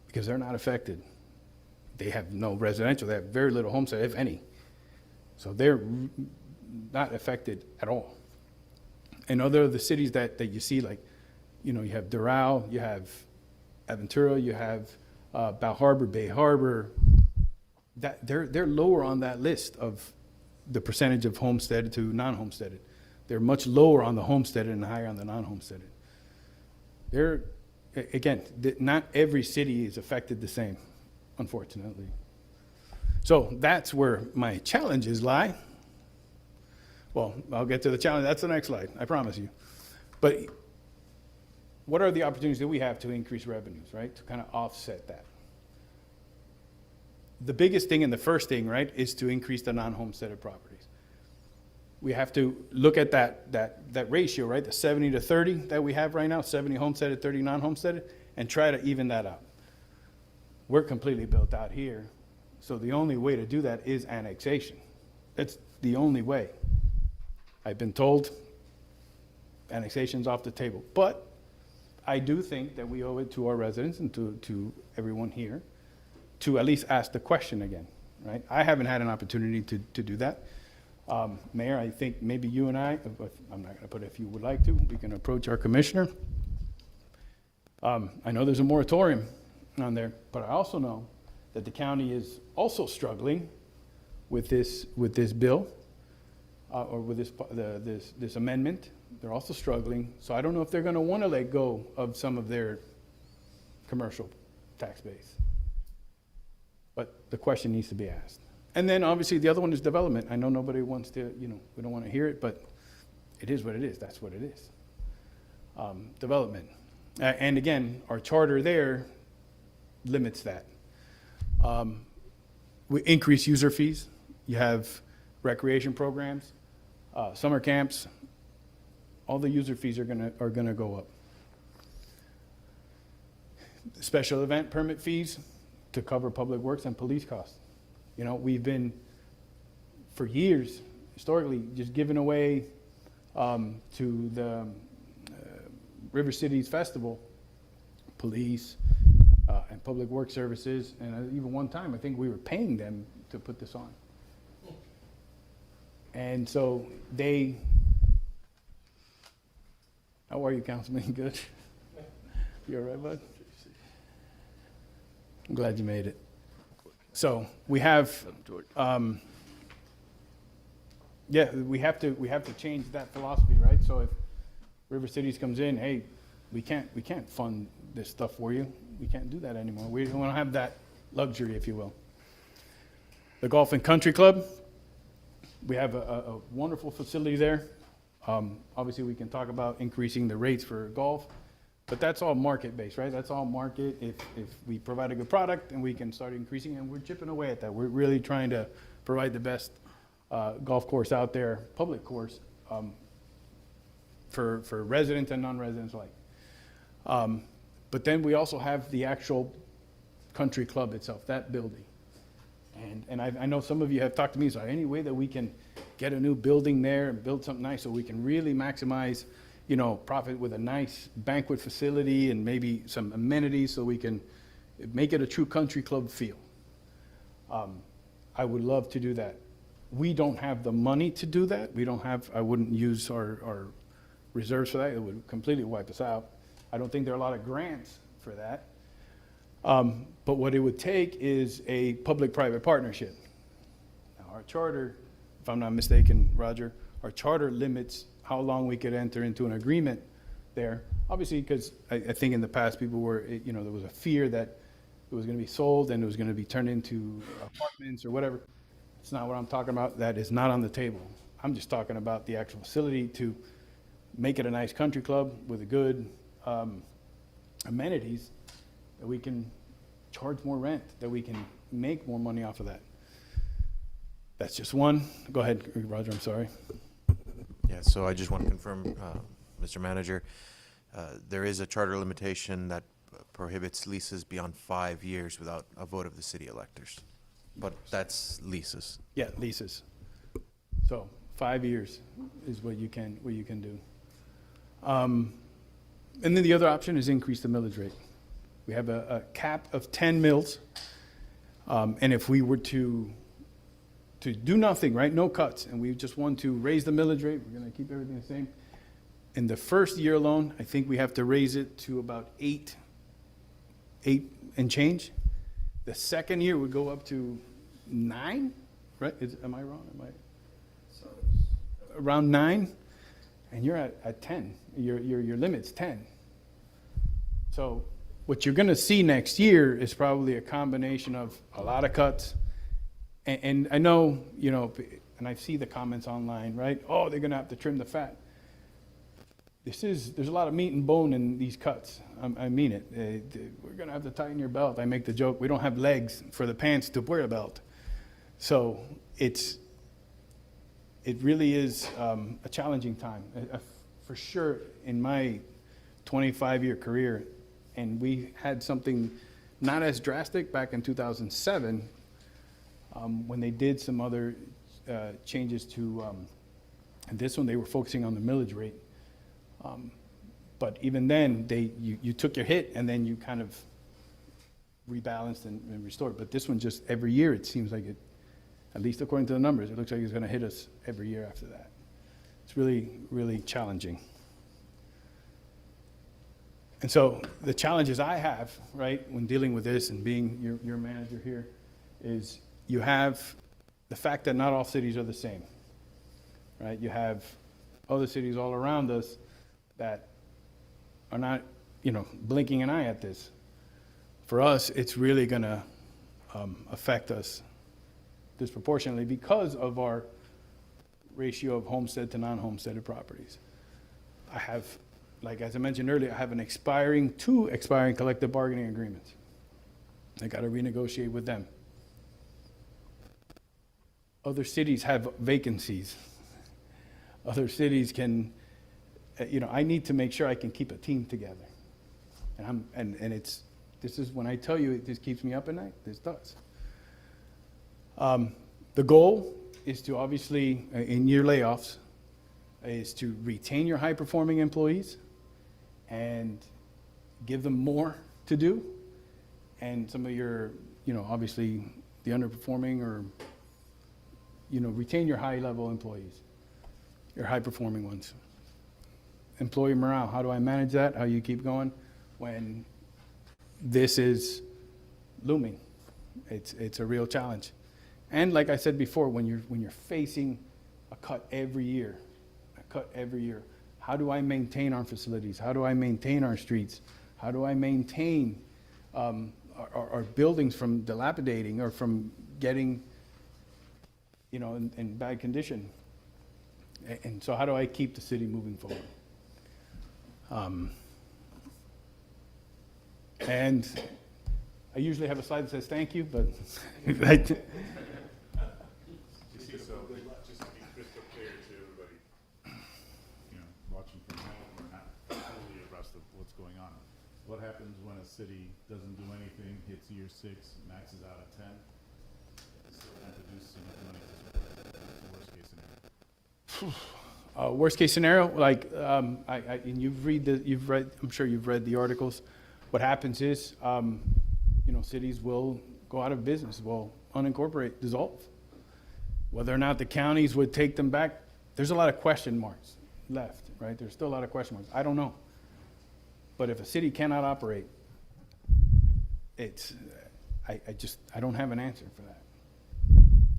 D: Because they're not affected. They have no residential. They have very little homestead, if any. So they're not affected at all. And other of the cities that you see, like, you know, you have Doral, you have Aventura, you have Bal Harbor, Bay Harbor, that they're lower on that list of the percentage of homesteaded to non-homesteaded. They're much lower on the homesteaded and higher on the non-homesteaded. Not every city is affected the same, unfortunately. So that's where my challenges lie. Well, I'll get to the challenge. That's the next slide, I promise you. But what are the opportunities that we have to increase revenues, right? To kind of offset that. The biggest thing and the first thing, right, is to increase the non-homesteaded properties. We have to look at that ratio, right, the 70 to 30 that we have right now, 70 homesteaded, 30 non-homesteaded, and try to even that out. We're completely built out here, so the only way to do that is annexation. That's the only way. I've been told annexation's off the table, but I do think that we owe it to our residents and to everyone here to at least ask the question again, right? I haven't had an opportunity to do that. Mayor, I think maybe you and I, I'm not going to put it if you would like to, we can approach our commissioner. I know there's a moratorium on there, but I also know that the county is also struggling with this bill, or with this amendment. They're also struggling, so I don't know if they're going to want to let go of some of their commercial tax base. But the question needs to be asked. And then obviously the other one is development. I know nobody wants to, we don't want to hear it, but it is what it is. That's what it is. Development. And again, our charter there limits that. We increase user fees. You have recreation programs, summer camps. All the user fees are gonna go up. Special event permit fees to cover public works and police costs. We've been, for years, historically, just giving away to the River Cities Festival, police and public works services, and even one time, I think we were paying them to put this on. And so how are you, Councilman? Good? You all right, bud? I'm glad you made it. So we have, we have to change that philosophy, right? So if River Cities comes in, hey, we can't fund this stuff for you. We can't do that anymore. We don't have that luxury, if you will. The Golf and Country Club, we have a wonderful facility there. Obviously, we can talk about increasing the rates for golf, but that's all market-based, right? That's all market. If we provide a good product, and we can start increasing, and we're chipping away at that. We're really trying to provide the best golf course out there, public course, for residents and non-residents alike. But then we also have the actual country club itself, that building. And I know some of you have talked to me, is there any way that we can get a new building there and build something nice so we can really maximize, profit with a nice banquet facility and maybe some amenities so we can make it a true country club feel? I would love to do that. We don't have the money to do that. I wouldn't use our reserves for that. It would completely wipe us out. I don't think there are a lot of grants for that. But what it would take is a public-private partnership. Now, our charter, if I'm not mistaken, Roger, our charter limits how long we could enter into an agreement there. Obviously, because I think in the past people were, there was a fear that it was going to be sold and it was going to be turned into apartments or whatever. It's not what I'm talking about. That is not on the table. I'm just talking about the actual facility to make it a nice country club with a good amenities, that we can charge more rent, that we can make more money off of that. That's just one. Go ahead, Roger, I'm sorry.
G: Yeah, so I just want to confirm, Mr. Manager, there is a charter limitation that prohibits leases beyond 5 years without a vote of the city electors. But that's leases.
D: Yeah, leases. So 5 years is what you can do. And then the other option is increase the millage rate. We have a cap of 10 mills. And if we were to do nothing, right, no cuts, and we just want to raise the millage rate, we're going to keep everything the same. In the first year alone, I think we have to raise it to about 8 and change. The second year would go up to 9, right? Am I wrong? Around 9, and you're at 10. Your limit's 10. So what you're going to see next year is probably a combination of a lot of cuts. And I know, and I see the comments online, right? Oh, they're going to have to trim the fat. There's a lot of meat and bone in these cuts. I mean it. We're going to have to tighten your belt. I make the joke, we don't have legs for the pants to wear a belt. So it really is a challenging time. For sure, in my 25-year career, and we had something not as drastic back in 2007 when they did some other changes to, and this one they were focusing on the millage rate. But even then, you took your hit and then you kind of rebalanced and restored. But this one, just every year, it seems like it, at least according to the numbers, it looks like it's gonna hit us every year after that. It's really, really challenging. And so the challenges I have, right, when dealing with this and being your manager here, is you have the fact that not all cities are the same, right? You have other cities all around us that are not, blinking an eye at this. For us, it's really gonna affect us disproportionately because of our ratio of homestead to non-homesteaded properties. I have, like, as I mentioned earlier, I have two expiring collective bargaining agreements. I gotta renegotiate with them. Other cities have vacancies. Other cities can, I need to make sure I can keep a team together. This is when I tell you, this keeps me up at night, this does. The goal is to obviously, in your layoffs, is to retain your high-performing employees and give them more to do. And some of your, obviously, the underperforming or, retain your high-level employees, your high-performing ones. Employee morale, how do I manage that? How you keep going when this is looming? It's a real challenge. And like I said before, when you're facing a cut every year, how do I maintain our facilities? How do I maintain our streets? How do I maintain our buildings from dilapidating or from getting, in bad condition? And so how do I keep the city moving forward? And I usually have a slide that says thank you, but
C: Just to be crystal clear to everybody, watching from home or not fully abreast of what's going on. What happens when a city doesn't do anything, hits year 6, maxes out at 10? Still can't produce enough money to support it. That's the worst case scenario.
D: worst case scenario, like, and I'm sure you've read the articles. What happens is, cities will go out of business, will unincorporate, dissolve. Whether or not the counties would take them back, there's a lot of question marks left, right? There's still a lot of question marks. I don't know. But if a city cannot operate, I don't have an answer for that.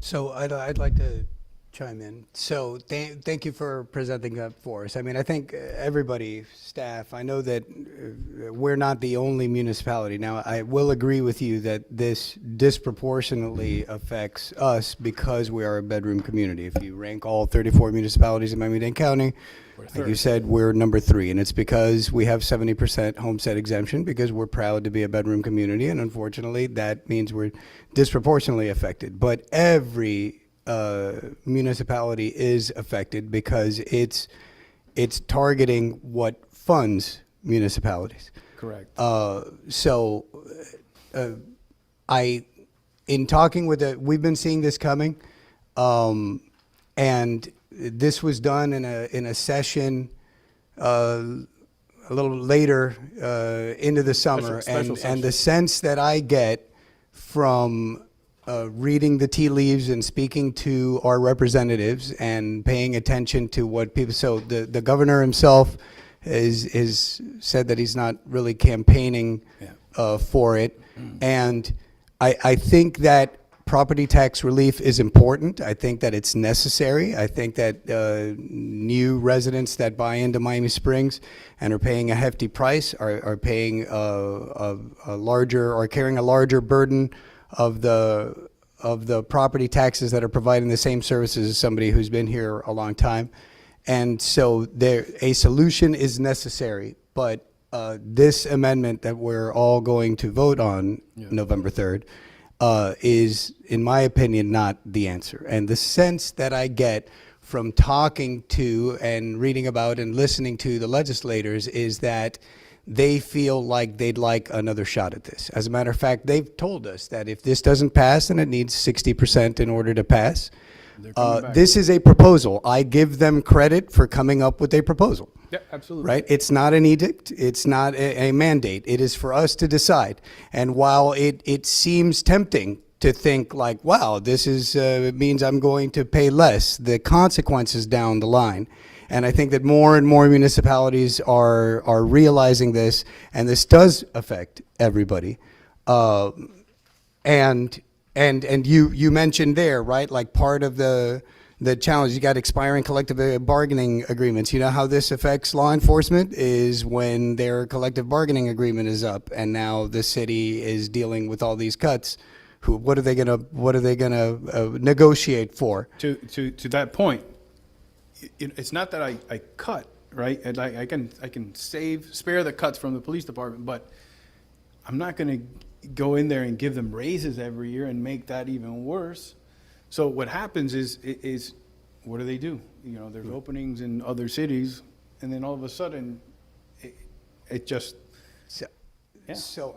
A: So I'd like to chime in. So thank you for presenting that for us. I mean, I think everybody, staff, I know that we're not the only municipality. Now, I will agree with you that this disproportionately affects us because we are a bedroom community. If you rank all 34 municipalities in Miami-Dade County, like you said, we're number 3, and it's because we have 70% homestead exemption because we're proud to be a bedroom community, and unfortunately, that means we're disproportionately affected. But every municipality is affected because it's targeting what funds municipalities.
D: Correct.
A: In talking with we've been seeing this coming, and this was done in a session a little later into the summer,
D: Special
A: and
D: session.
A: the sense that I get from reading the tea leaves and speaking to our representatives and paying attention to what people. So the governor himself is said that he's not really campaigning for it, and I think that property tax relief is important. I think that it's necessary. I think that new residents that buy into Miami Springs and are paying a hefty price are paying a larger or carrying a larger burden of the property taxes that are providing the same services as somebody who's been here a long time. And so a solution is necessary, but this amendment that we're all going to vote on November 3rd is, in my opinion, not the answer. And the sense that I get from talking to and reading about and listening to the legislators is that they feel like they'd like another shot at this. As a matter of fact, they've told us that if this doesn't pass, and it needs 60% in order to pass,
D: They're coming back.
A: this is a proposal. I give them credit for coming up with a proposal.
D: Yeah, absolutely.
A: right? It's not an edict. It's not a mandate. It is for us to decide. And while it seems tempting to think like, wow, this is it means I'm going to pay less, the consequences down the line. And I think that more and more municipalities are realizing this, and this does affect everybody. And you mentioned there, right? Like part of the challenge, you got expiring collective bargaining agreements. You know how this affects law enforcement is when their collective bargaining agreement is up, and now the city is dealing with all these cuts. What are they gonna negotiate for?
D: To that point, it's not that I cut, right? And I can spare the cuts from the police department, but I'm not going to go in there and give them raises every year and make that even worse. So what happens is what do they do? You know, there's openings in other cities, and then all of a sudden, it just,
A: So,
D: Yeah.
A: so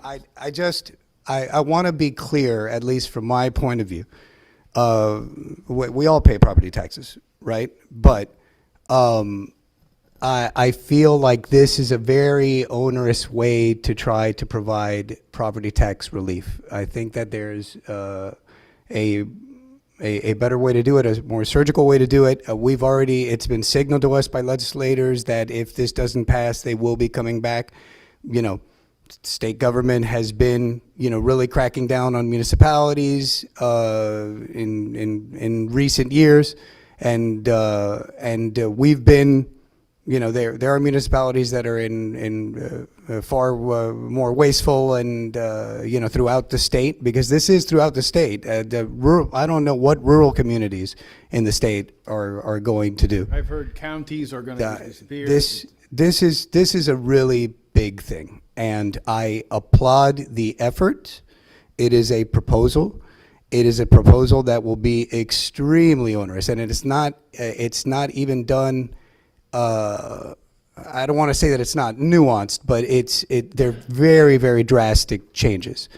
A: I want to be clear, at least from my point of view. We all pay property taxes, right? But I feel like this is a very onerous way to try to provide property tax relief. I think that there's a better way to do it, a more surgical way to do it. It's been signaled to us by legislators that if this doesn't pass, they will be coming back. You know, state government has been, really cracking down on municipalities in recent years, and we've been, there are municipalities that are in far more wasteful and throughout the state, because this is throughout the state. I don't know what rural communities in the state are going to do.
D: I've heard counties are going to disappear.
A: This is a really big thing, and I applaud the effort. It is a proposal. It is a proposal that will be extremely onerous, and it's not even done. I don't want to say that it's not nuanced, but they're very, very drastic changes,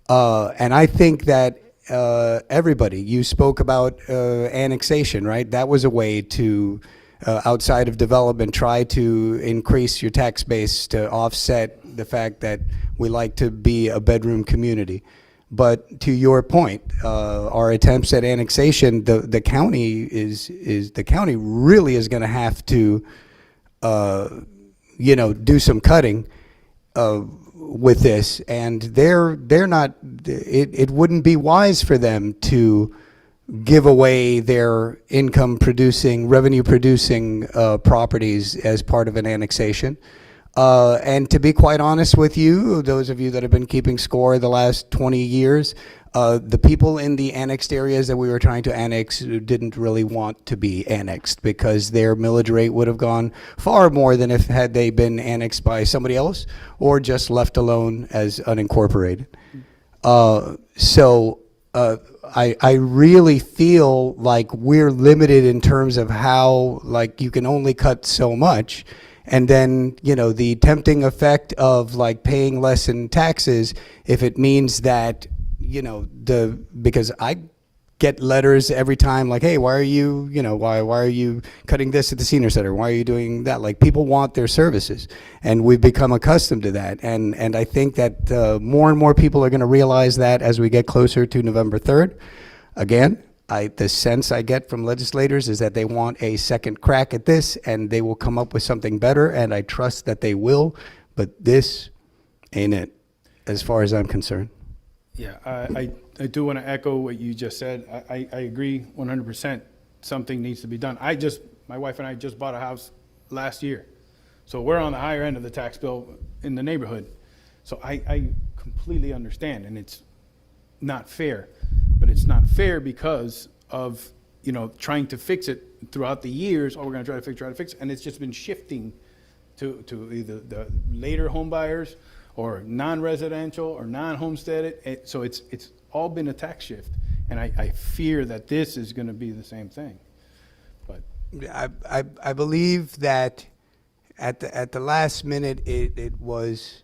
A: and I think that everybody. You spoke about annexation, right? That was a way to. Outside of development, try to increase your tax base to offset the fact that we like to be a bedroom community. But to your point, our attempts at annexation, the county the county really is going to have to, do some cutting with this, and they're not. It wouldn't be wise for them to give away their revenue producing properties as part of an annexation. And to be quite honest with you, those of you that have been keeping score the last 20 years, the people in the annexed areas that we were trying to annex didn't really want to be annexed, because their millage rate would have gone far more than had they been annexed by somebody else or just left alone as unincorporated. I really feel like we're limited in terms of how, like, you can only cut so much. And then, the tempting effect of like paying less in taxes, if it means that, because I get letters every time like, hey, why are you, why are you cutting this at the senior center? Why are you doing that? Like, people want their services, and we've become accustomed to that. And I think that more and more people are going to realize that as we get closer to November 3rd. Again, the sense I get from legislators is that they want a second crack at this, and they will come up with something better, and I trust that they will, but this ain't it, as far as I'm concerned.
D: Yeah, I do want to echo what you just said. I agree 100%. Something needs to be done. My wife and I just bought a house last year. So we're on the higher end of the tax bill in the neighborhood. So I completely understand, and it's not fair. But it's not fair because of, trying to fix it throughout the years. Oh, we're going to try to fix it. And it's just been shifting to either the later home buyers or non-residential or non-homesteaded. So it's all been a tax shift. And I fear that this is going to be the same thing. But
A: I believe that at the last minute it was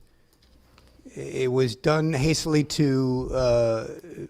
A: done hastily to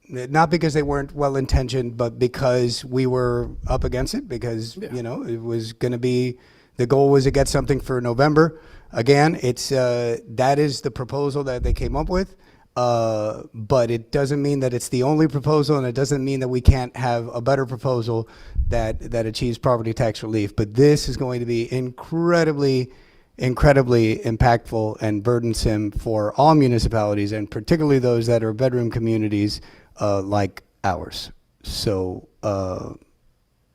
A: not because they weren't well intentioned, but because we were up against it, because
D: Yeah.
A: it was going to be The goal was to get something for November. Again, it's that is the proposal that they came up with. But it doesn't mean that it's the only proposal, and it doesn't mean that we can't have a better proposal that achieves property tax relief. But this is going to be incredibly impactful and burdensome for all municipalities, and particularly those that are bedroom communities like ours. So,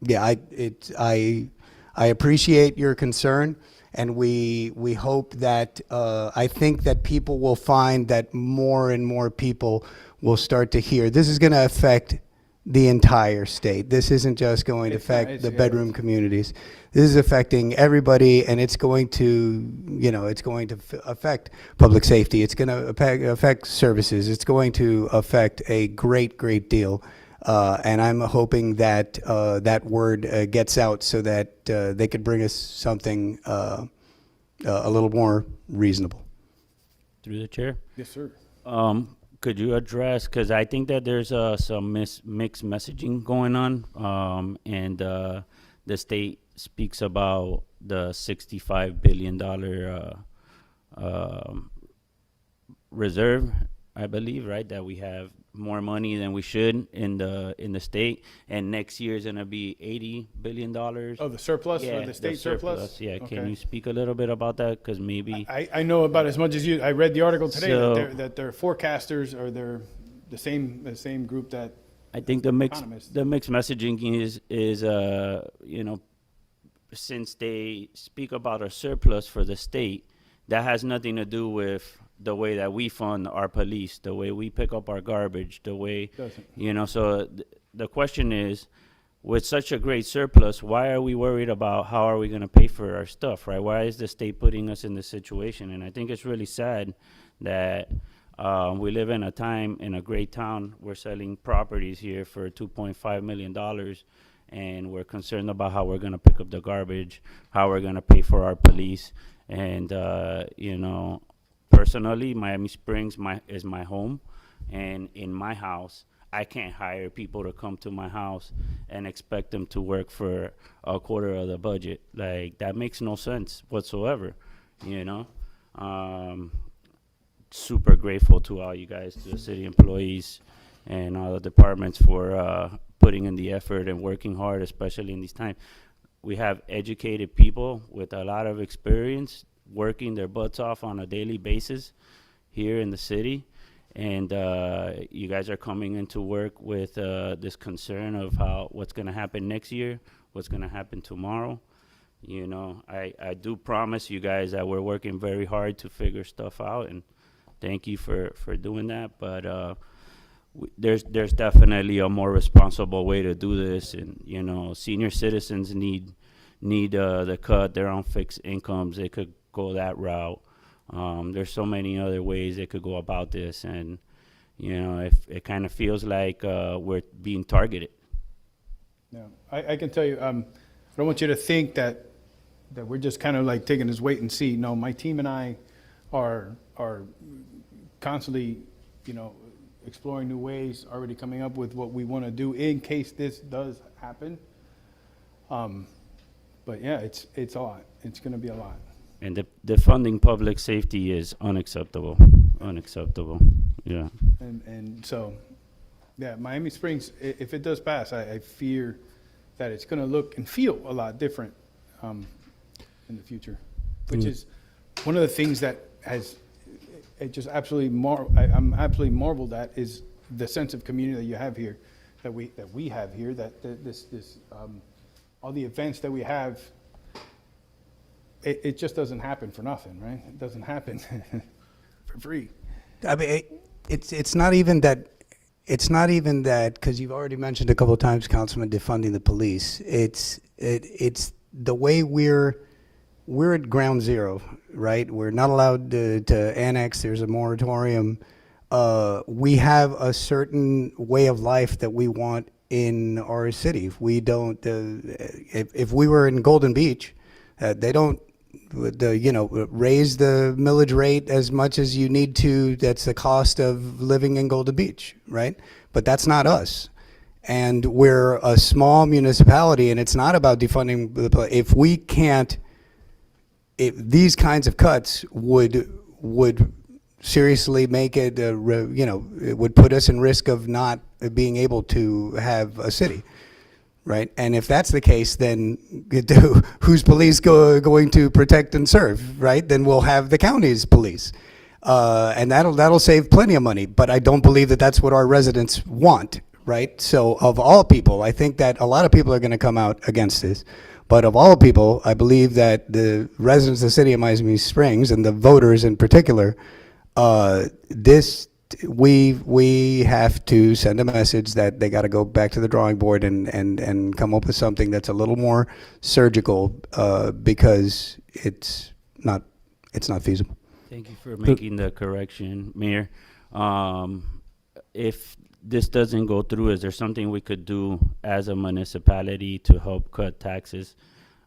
A: yeah, I appreciate your concern, and we hope that I think that people will find that more and more people will start to hear. This is going to affect the entire state. This isn't just going to
D: It's not-
A: affect
D: it's-
A: the
D: yeah,
A: bedroom communities. This is affecting everybody, and it's going to, it's going to affect public safety. It's going to affect services. It's going to affect a great deal. And I'm hoping that that word gets out so that they could bring us something a little more reasonable.
F: Through the chair.
D: Yes, sir.
F: Could you address, because I think that there's some mixed messaging going on, and the state speaks about the $65 billion reserve, I believe, right? That we have more money than we should in the state, and next year is gonna be $80 billion.
D: Oh, the surplus or the state surplus?
F: Yeah, can
D: Okay.
F: you speak a little bit about that? Because maybe.
D: I know about as much as you. I read the article today
F: So-
D: that their forecasters are the same group that.
F: I think the
D: Economists.
F: mixed messaging is since they speak about a surplus for the state, that has nothing to do with the way that we fund our police, the way we pick up our garbage, the way
D: Doesn't.
F: So the question is, with such a great surplus, why are we worried about how are we going to pay for our stuff, right? Why is the state putting us in this situation? And I think it's really sad that we live in a time in a great town. We're selling properties here for $2.5 million, and we're concerned about how we're going to pick up the garbage, how we're going to pay for our police. And, personally, Miami Springs is my home, and in my house, I can't hire people to come to my house and expect them to work for a quarter of the budget. Like, that makes no sense whatsoever, Super grateful to all you guys, to the city employees and all the departments for putting in the effort and working hard, especially in these times. We have educated people with a lot of experience working their butts off on a daily basis here in the city. And you guys are coming into work with this concern of what's going to happen next year, what's going to happen tomorrow. I do promise you guys that we're working very hard to figure stuff out, and thank you for doing that. But there's definitely a more responsible way to do this, and senior citizens need to cut their own fixed incomes. They could go that route. There's so many other ways they could go about this, and if it kind of feels like we're being targeted.
D: Yeah, I can tell you. I don't want you to think that we're just kind of like taking this wait and see. No, my team and I are constantly, exploring new ways, already coming up with what we want to do in case this does happen. But yeah, it's a lot. It's going to be a lot.
F: And defunding public safety is unacceptable. Unacceptable. Yeah.
D: And so, yeah, Miami Springs, if it does pass, I fear that it's going to look and feel a lot different in the future, which is one of the things that has it just absolutely I'm absolutely marveled at is the sense of community that you have here, that we have here, that this all the events that we have. It just doesn't happen for nothing, right? It doesn't happen for free.
A: I mean, it's not even that. It's not even that, because you've already mentioned a couple of times, Councilman, defunding the police. It's the way we're at ground zero, right? We're not allowed to annex. There's a moratorium. We have a certain way of life that we want in our city. If we don't, if we were in Golden Beach, they don't. Raise the millage rate as much as you need to. That's the cost of living in Golden Beach, right? But that's not us. And we're a small municipality, and it's not about defunding the police. If we can't these kinds of cuts would seriously make it, it would put us in risk of not being able to have a city, right? And if that's the case, then who's police going to protect and serve, right? Then we'll have the county's police. And that'll save plenty of money, but I don't believe that that's what our residents want, right? So of all people, I think that a lot of people are going to come out against this. But of all people, I believe that the residents of the city of Miami Springs and the voters in particular, we have to send a message that they got to go back to the drawing board and come up with something that's a little more surgical, because it's not feasible.
F: Thank you for making the correction, Mayor. If this doesn't go through, is there something we could do as a municipality to help cut taxes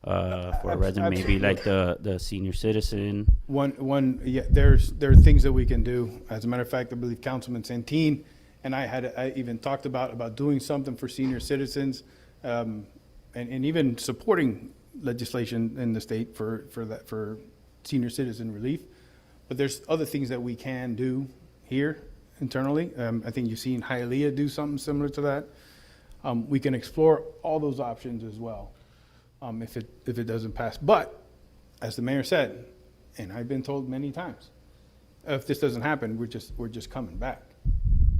F: for residents? Maybe like the senior citizen?
D: Yeah, there are things that we can do. As a matter of fact, I believe Councilman Santin and I even talked about doing something for senior citizens, and even supporting legislation in the state for senior citizen relief. But there's other things that we can do here internally. I think you've seen Hialeah do something similar to that. We can explore all those options as well, if it doesn't pass. But as the mayor said, and I've been told many times, if this doesn't happen, we're just coming back.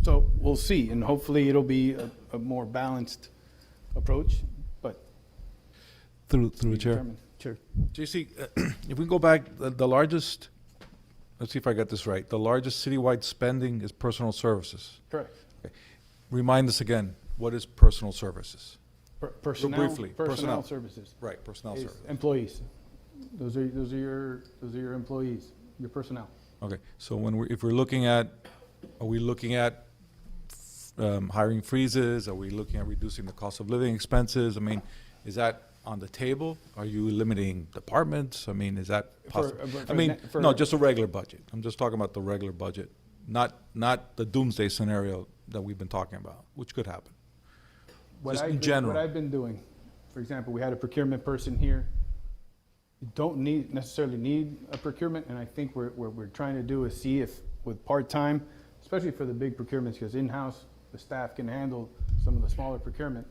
D: So we'll see, and hopefully it'll be a more balanced approach. But
H: Through the chair.
D: determined. Sure.
H: JC, if we go back, the largest, let's see if I got this right, the largest citywide spending is personal services.
D: Correct.
H: Remind us again, what is personal services?
D: Personnel.
H: briefly,
D: Personnel
H: personnel.
D: services.
H: Right, personnel
D: Is
H: services.
D: employees. Those are your employees, your personnel.
H: Okay, so if we're looking at, are we looking at hiring freezes? Are we looking at reducing the cost of living expenses? I mean, is that on the table? Are you limiting departments? I mean, is that possible? I mean, no, just a regular budget. I'm just talking about the regular budget, not the doomsday scenario that we've been talking about, which could happen. Just in general.
D: What I've been doing, for example, we had a procurement person here. You don't necessarily need a procurement, and I think what we're trying to do is see if with part-time, especially for the big procurements, because in-house, the staff can handle some of the smaller procurement.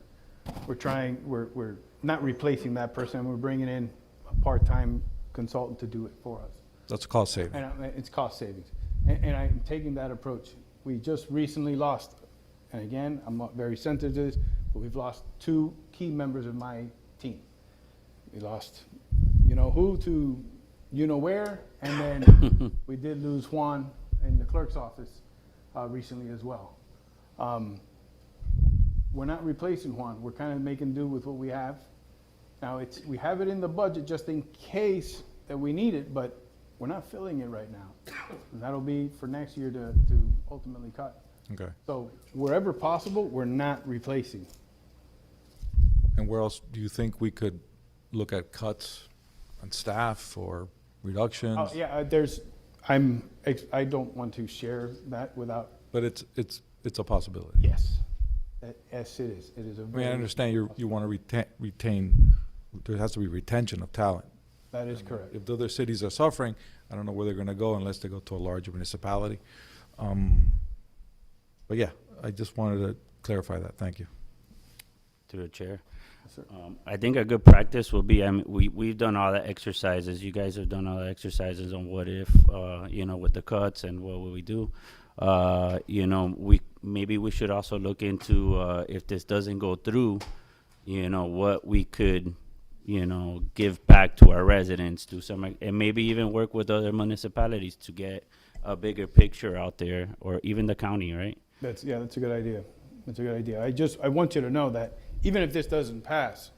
D: We're not replacing that person, we're bringing in a part-time consultant to do it for us.
H: That's a cost saving.
D: And it's cost savings. And I'm taking that approach. We just recently lost, and again, I'm not very sensitive to this, but we've lost 2 key members of my team. We lost who to where, and then we did lose Juan in the clerk's office recently as well. We're not replacing Juan. We're kind of making do with what we have. Now, we have it in the budget just in case that we need it, but we're not filling it right now. That'll be for next year to ultimately cut.
H: Okay.
D: So wherever possible, we're not replacing.
H: And where else do you think we could look at cuts on staff or reductions?
D: Oh, yeah, I don't want to share that without,
H: But it's a possibility.
D: yes. Yes, it is. It is a
H: I mean,
D: very.
H: I understand you want to retain, there has to be retention of talent.
D: That is correct.
H: If the other cities are suffering, I don't know where they're going to go unless they go to a larger municipality. But yeah, I just wanted to clarify that. Thank you.
F: Through the chair.
D: Yes, sir.
F: I think a good practice will be, we've done all the exercises. You guys have done all the exercises on what if, with the cuts and what will we do. Maybe we should also look into, if this doesn't go through, what we could, give back to our residents, and maybe even work with other municipalities to get a bigger picture out there, or even the county, right?
D: That's a good idea. That's a good idea. I want you to know that even if this doesn't pass,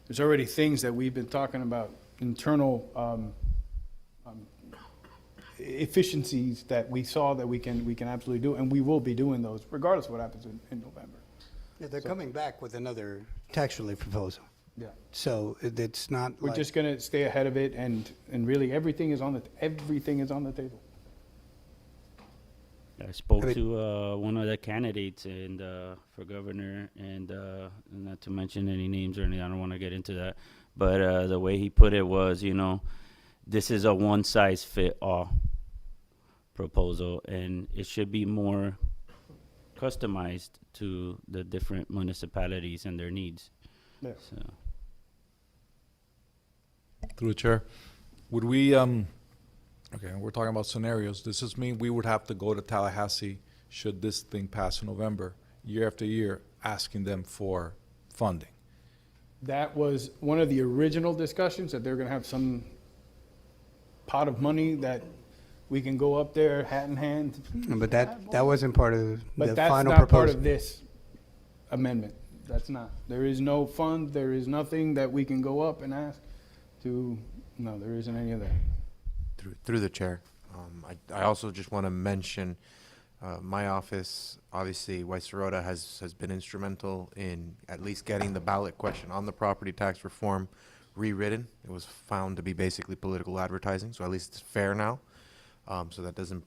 D: there's already things that we've been talking about, internal efficiencies that we saw that we can absolutely do, and we will be doing those regardless of what happens in November.
A: Yeah, they're coming back with another tax relief proposal.
D: Yeah.
A: So it's not
D: We're
A: like,
D: just gonna stay ahead of it, and really everything is on the table.
F: I spoke
A: I mean-
F: to one of the candidates for governor, and not to mention any names or anything. I don't want to get into that, but the way he put it was, this is a one-size-fit-all proposal, and it should be more customized to the different municipalities and their needs.
D: Yeah.
F: So,
H: Through the chair, would we, okay, we're talking about scenarios. Does this mean we would have to go to Tallahassee, should this thing pass in November, year after year, asking them for funding?
D: That was one of the original discussions, that they're gonna have some pot of money that we can go up there, hat in hand.
A: But that wasn't part of
D: But
A: the
D: that's
A: final
D: not part
A: proposal.
D: of this amendment. That's not. There is no fund, there is nothing that we can go up and ask to, no, there isn't any of that.
G: Through the chair, I also just want to mention, my office, obviously, Weiss Serota has been instrumental in at least getting the ballot question on the property tax reform rewritten. It was found to be basically political advertising, so at least it's fair now. So that doesn't,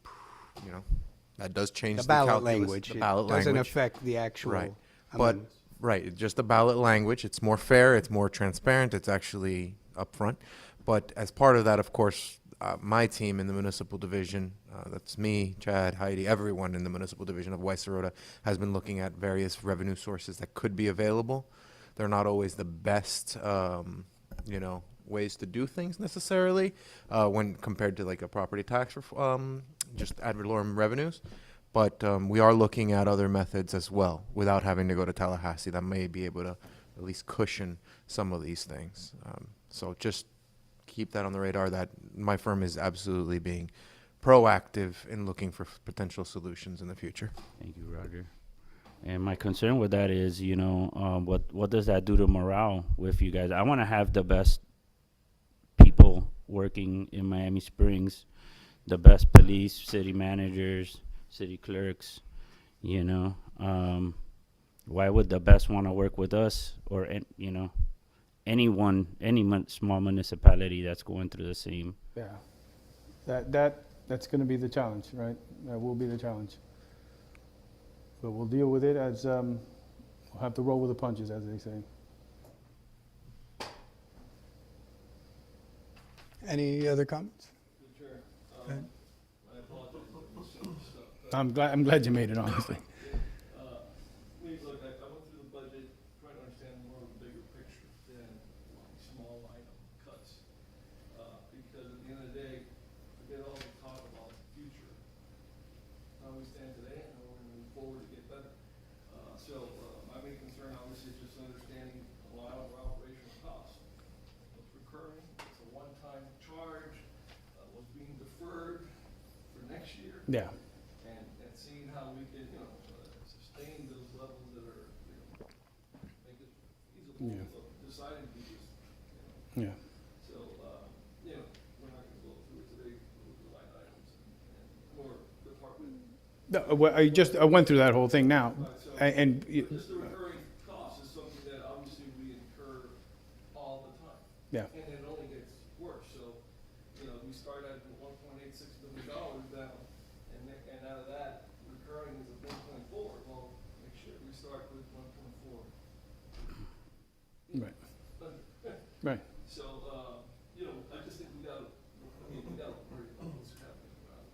G: that does change
A: The
G: the
A: ballot
G: calculus.
A: language,
G: The
A: it
G: ballot
A: doesn't
G: language.
A: affect the actual.
G: Right. But, right, just the ballot language, it's more fair, it's more transparent, it's actually upfront. But as part of that, of course, my team in the municipal division, that's me, Chad, Heidi, everyone in the municipal division of Weiss Serota, has been looking at various revenue sources that could be available. They're not always the best, ways to do things necessarily, when compared to like a property tax, just ad valorem revenues. But we are looking at other methods as well, without having to go to Tallahassee, that may be able to at least cushion some of these things. So just keep that on the radar, that my firm is absolutely being proactive in looking for potential solutions in the future.
F: thank you, Roger. And my concern with that is, what does that do to morale with you guys? I want to have the best people working in Miami Springs, the best police, city managers, city clerks, why would the best want to work with us, or anyone, small municipality that's going through the same?
D: Yeah. That's gonna be the challenge, right? That will be the challenge. But we'll deal with it as, we'll have to roll with the punches, as they say.
A: Any other comments?
D: I'm glad you made it, honestly.
I: Look, I went through the budget trying to understand more of the bigger picture than small item cuts. Because at the end of the day, forget all the talk about the future. How we stand today and how we're gonna move forward to get better. My main concern obviously is just understanding a lot of our operational costs. What's recurring, it's a one-time charge, what's being deferred for next year.
D: Yeah.
I: And seeing how we can, sustain those levels that are, make it feasible
D: Yeah.
I: of deciding to just,
D: Yeah.
I: so, we're not gonna go through it today with the line items and more department.
D: No, well, I went through that whole thing now, and
I: Just the recurring cost is something that obviously we incur all the time.
D: yeah.
I: And it only gets worse, so, we start at $1.86 billion down, and out of that, recurring is a 1.4, well, make sure we start with 1.4.
D: Right. Right.
I: So, I just think we gotta worry about what's happening around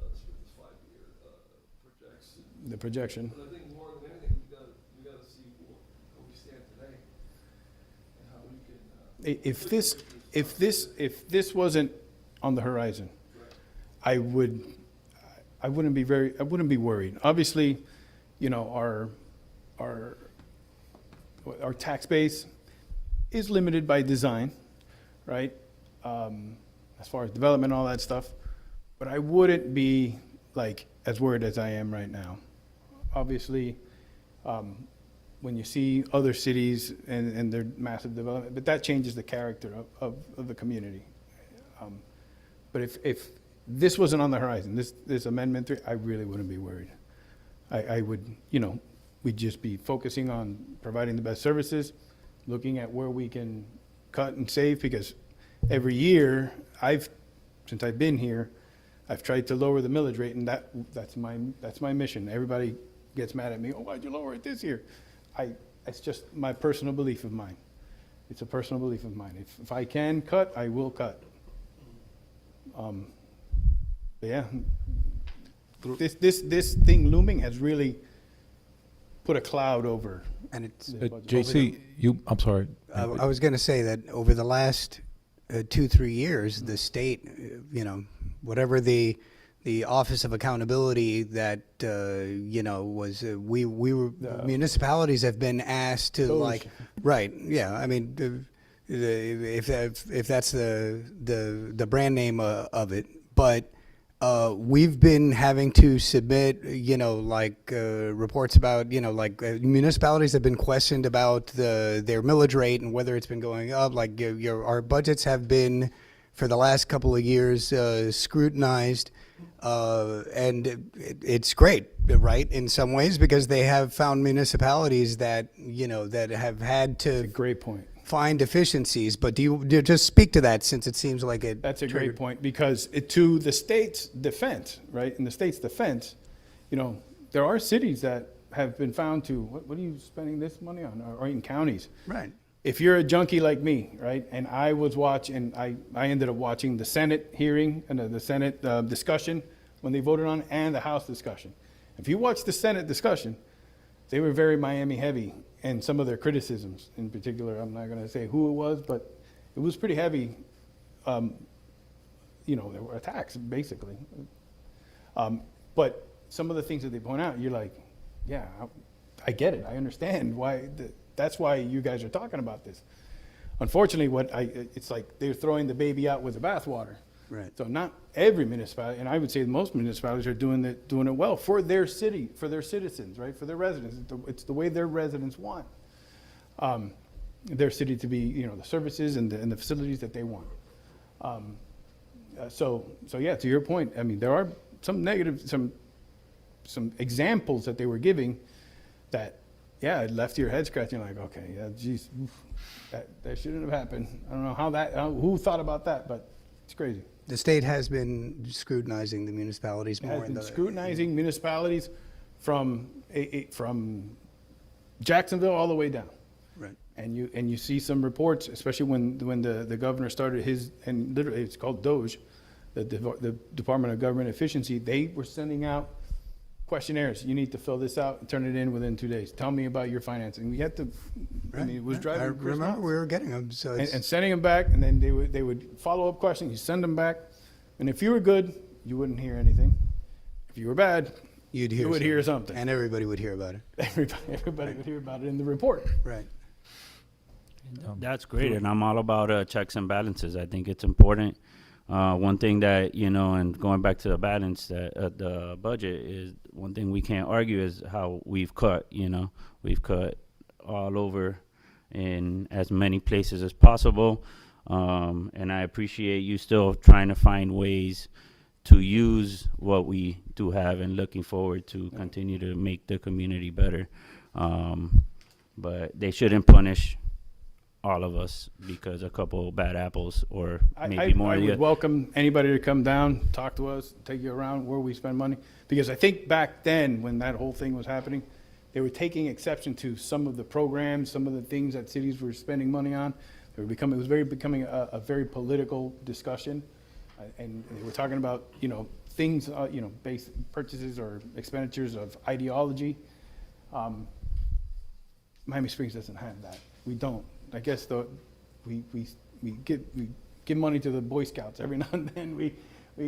I: us with this 5-year, projection.
D: The projection.
I: But I think more than anything, we gotta see where we stand today and how we can,
D: If this wasn't on the horizon, I wouldn't be worried. Obviously, our tax base is limited by design, right? As far as development, all that stuff. But I wouldn't be like as worried as I am right now. Obviously, when you see other cities and their massive development, but that changes the character of the community. But if this wasn't on the horizon, this Amendment 3, I really wouldn't be worried. I would, we'd just be focusing on providing the best services, looking at where we can cut and save, because every year, since I've been here, I've tried to lower the millage rate, and that's my mission. Everybody gets mad at me, oh, why'd you lower it this year? It's just my personal belief of mine. It's a personal belief of mine. If I can cut, I will cut. But yeah, this thing looming has really put a cloud over
A: And it's,
D: this budget.
H: JC, I'm sorry.
A: I was going to say that over the last 2-3 years, the state, whatever the Office of Accountability that was we were municipalities have been asked to
D: Doge.
A: right, yeah. I mean, if that's the brand name of it, but. We've been having to submit, reports about, municipalities have been questioned about their millage rate and whether it's been going up. Like our budgets have been, for the last couple of years, scrutinized, and it's great, right? In some ways, because they have found municipalities that that have had to
D: Great point.
A: find deficiencies. But do you just speak to that, since it seems like it?
D: That's a great point, because to the state's defense, right? In the state's defense, there are cities that have been found to, what are you spending this money on? Or in counties.
A: Right.
D: If you're a junkie like me, right, and I ended up watching the Senate hearing and the Senate discussion when they voted on it, and the House discussion. If you watch the Senate discussion, they were very Miami heavy, and some of their criticisms in particular, I'm not going to say who it was, but it was pretty heavy. There were attacks, basically. But some of the things that they point out, you're like, yeah, I get it. I understand why. That's why you guys are talking about this. Unfortunately, it's like they're throwing the baby out with the bathwater.
A: Right.
D: So not every municipality, and I would say most municipalities are doing it well for their city, for their citizens, right, for their residents. It's the way their residents want their city to be, the services and the facilities that they want. So yeah, to your point, I mean, there are some negative, some examples that they were giving that, yeah, it left your head scratching, like, okay, yeah, geez, that shouldn't have happened. I don't know who thought about that, but it's crazy.
A: The state has been scrutinizing the municipalities
D: It
A: more.
D: has been scrutinizing municipalities from Jacksonville all the way down.
A: Right.
D: And you see some reports, especially when the governor started his, and literally it's called DOGE, the Department of Government Efficiency. They were sending out questionnaires. You need to fill this out and turn it in within 2 days. Tell me about your financing. We had to. I mean, it was driving.
A: I
D: Chris
A: remember
D: nuts.
A: we were getting them. So it's,
D: And sending them back, and then they would follow up questions. You send them back, and if you were good, you wouldn't hear anything. If you were bad,
A: you
D: would hear something.
A: and everybody would hear about it.
D: Everybody would hear about it in the report.
A: Right.
F: That's great, and I'm all about checks and balances. I think it's important. One thing that, and going back to the balance, the budget, is one thing we can't argue is how we've cut, we've cut all over in as many places as possible. And I appreciate you still trying to find ways to use what we do have and looking forward to continue to make the community better. But they shouldn't punish all of us because a couple bad apples or maybe more.
D: I would welcome anybody to come down, talk to us, take you around where we spend money. Because I think back then, when that whole thing was happening, they were taking exception to some of the programs, some of the things that cities were spending money on. It was becoming a very political discussion. And they were talking about, things, base purchases or expenditures of ideology. Miami Springs doesn't have that. We don't. I guess we give money to the Boy Scouts every now and then. We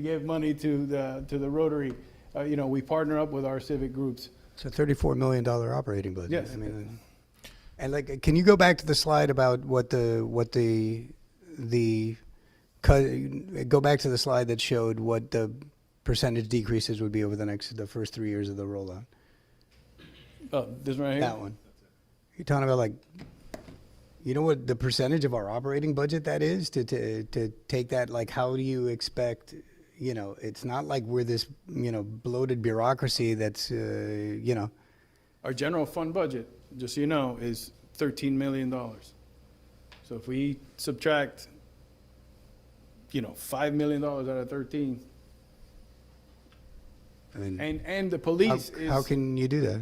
D: give money to the Rotary. We partner up with our civic groups.
A: It's a $34 million operating budget.
D: Yes.
A: I mean, and can you go back to the slide about what the go back to the slide that showed what the percentage decreases would be over the first 3 years of the rollout?
D: This one right here?
A: That one. You're talking about what the percentage of our operating budget that is to take that, how do you expect, it's not like we're this, bloated bureaucracy that's,
D: Our general fund budget, just so you know, is $13 million. So if we subtract, $5 million out of 13,
A: I mean,
D: and the police is.
A: how can you do that?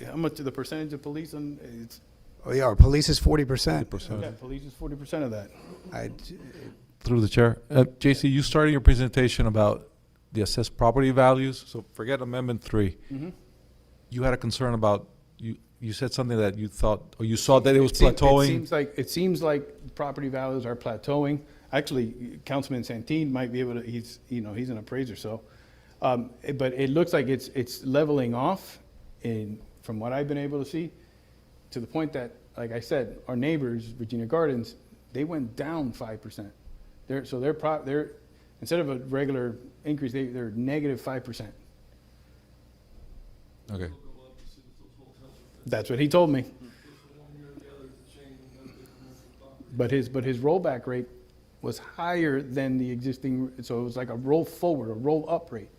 D: How much of the percentage of police on, it's,
A: Oh yeah, our police is 40%.
D: yeah, police is 40% of that.
H: through the chair. JC, you started your presentation about the assessed property values, so forget Amendment 3.
D: Mhm.
H: You had a concern about, you said something that you thought, or you saw that it was
D: It seem-
H: plateauing.
D: It seems like property values are plateauing. Actually, Councilman Santeen might be able to, he's an appraiser, so. But it looks like it's leveling off from what I've been able to see, to the point that, like I said, our neighbors, Virginia Gardens, they went down 5%. They're instead of a regular increase, they're negative 5%.
H: Okay.
I: Go up as soon as those hotels are finished.
D: That's what he told me.
I: Just from one year to the other, it's a change in the commercial property.
D: But his rollback rate was higher than the existing, so it was like a roll forward, a roll up rate,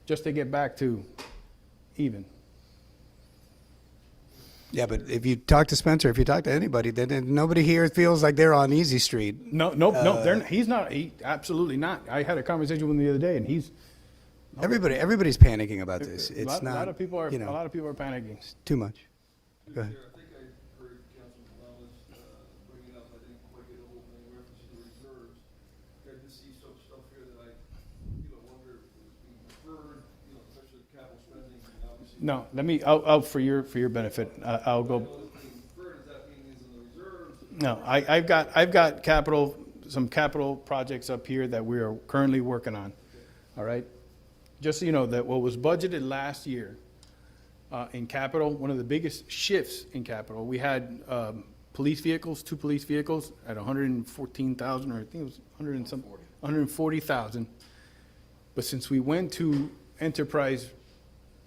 D: just to get back to even.
A: Yeah, but if you talk to Spencer, if you talk to anybody, then nobody here feels like they're on easy street.
D: No, he's not, absolutely not. I had a conversation with him the other day, and he's.
A: Everybody's panicking about this.
D: A
A: It's
D: lot
A: not,
D: of people are,
A: you know,
D: a lot of people are panicking.
A: too much. Go ahead.
I: Chair, I think I heard Councilman Morales bring it up, I didn't quite get a hold of any reference to the reserves. I did see some stuff here that I, wonder if it was being deferred, especially capital spending, and obviously.
D: No, I'll for your benefit, I'll go.
I: I know it's being deferred, does that mean it's in the reserves?
D: No, I've got some capital projects up here that we are currently working on, all right? Just so you know, that what was budgeted last year in capital, one of the biggest shifts in capital, we had police vehicles, 2 police vehicles at 114,000, or I think it was 140,000. But since we went to enterprise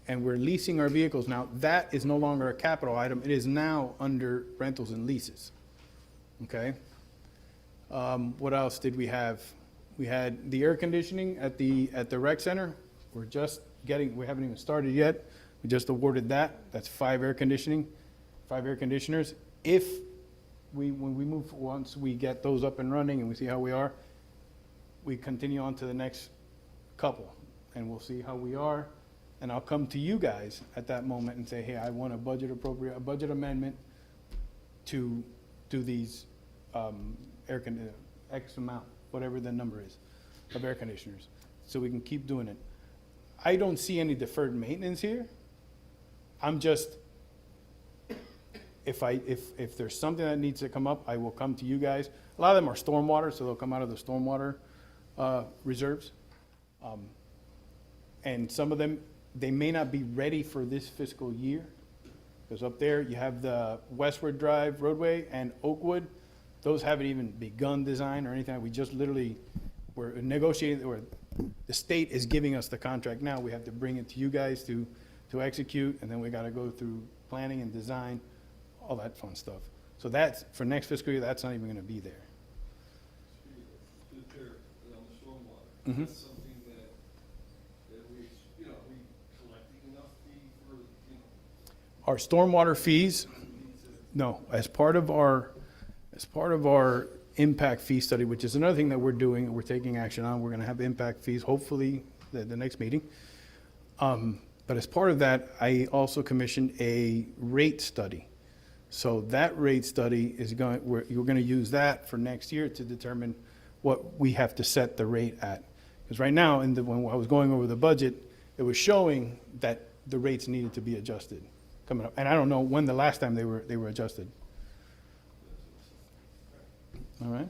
D: and we're leasing our vehicles now, that is no longer a capital item. It is now under rentals and leases. Okay? What else did we have? We had the air conditioning at the rec center. We haven't even started yet. We just awarded that. That's 5 air conditioners. Once we get those up and running and we see how we are, we continue on to the next couple, and we'll see how we are. And I'll come to you guys at that moment and say, hey, I want a budget amendment to do these X amount, whatever the number is, of air conditioners, so we can keep doing it. I don't see any deferred maintenance here. I'm just, if there's something that needs to come up, I will come to you guys. A lot of them are stormwater, so they'll come out of the stormwater reserves. And some of them, they may not be ready for this fiscal year, because up there, you have the Westward Drive roadway and Oakwood. Those haven't even begun design or anything. We just literally, we're negotiating, or the state is giving us the contract now. We have to bring it to you guys to execute, and then we gotta go through planning and design, all that fun stuff. So that's, for next fiscal year, that's not even gonna be there.
I: To the chair, on the stormwater,
D: Mhm.
I: that's something that we, we collecting enough fee for,
D: Our stormwater fees, no, as part of our impact fee study, which is another thing that we're doing, we're taking action on, we're gonna have impact fees, hopefully, the next meeting. But as part of that, I also commissioned a rate study. So that rate study is you're gonna use that for next year to determine what we have to set the rate at. Because right now, when I was going over the budget, it was showing that the rates needed to be adjusted coming up. And I don't know when the last time they were adjusted. All right?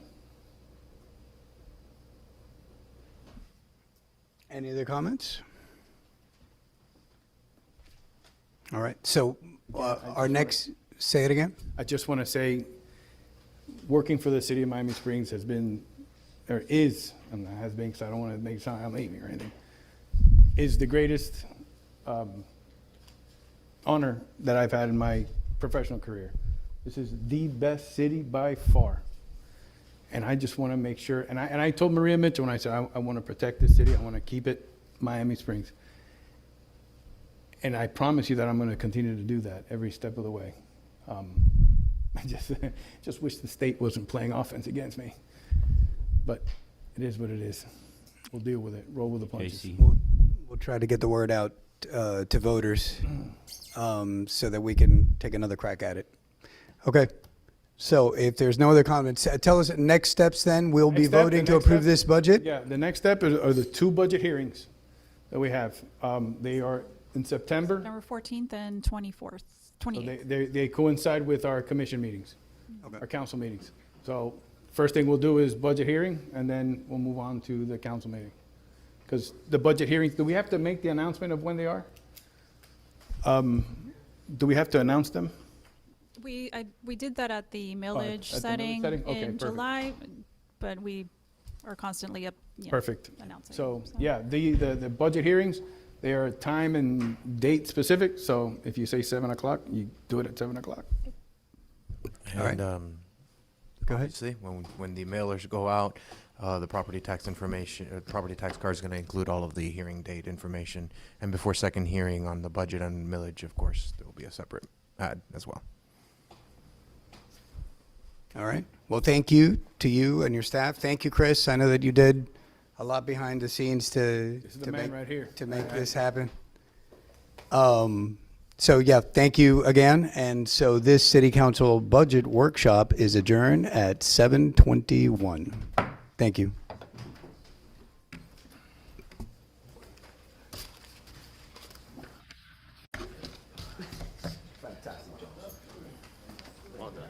A: Any other comments? All right, so our next, say it again?
D: I just want to say, working for the city of Miami Springs has been, or is, and has been, because I don't want to make it sound I'm leaving or anything, is the greatest honor that I've had in my professional career. This is the best city by far. And I just want to make sure, and I told Maria Mitchell when I said, I want to protect this city, I want to keep it Miami Springs. And I promise you that I'm going to continue to do that every step of the way. I just wish the state wasn't playing offense against me. But it is what it is. We'll deal with it, roll with the punches.
F: JC.
A: We'll try to get the word out to voters so that we can take another crack at it. Okay. So if there's no other comments, tell us next steps then. We'll be
D: Next step,
A: voting
D: the
A: to
D: next
A: approve
D: step-
A: this budget?
D: Yeah, the next step are the two budget hearings that we have. They are in September.
B: September 14th and 24th,
D: So
B: 28th.
D: they coincide with our commission meetings,
A: Okay.
D: our council meetings. So first thing we'll do is budget hearing, and then we'll move on to the council meeting. Because the budget hearings, do we have to make the announcement of when they are? Do we have to announce them?
B: We did that at the millage
D: at the millage
B: setting
D: setting? Okay,
B: in
D: perfect.
B: July, but we are constantly
D: Perfect.
B: announcing.
D: So, yeah, the budget hearings, they are time and date specific, so if you say 7 o'clock, you do it at 7 o'clock.
A: All right.
G: And,
A: Go ahead.
G: obviously, when the mailers go out, the property tax information, property tax card is going to include all of the hearing date information. And before second hearing on the budget and millage, of course, there will be a separate ad as well.
A: All right. Well, thank you to you and your staff. Thank you, Chris. I know that you did a lot behind the scenes to
D: This is the
A: to
D: man
A: make
D: right here.
A: to make
D: I-
A: this happen. So yeah, thank you again. And so this city council budget workshop is adjourned at 7:21. Thank you.
F: Well done.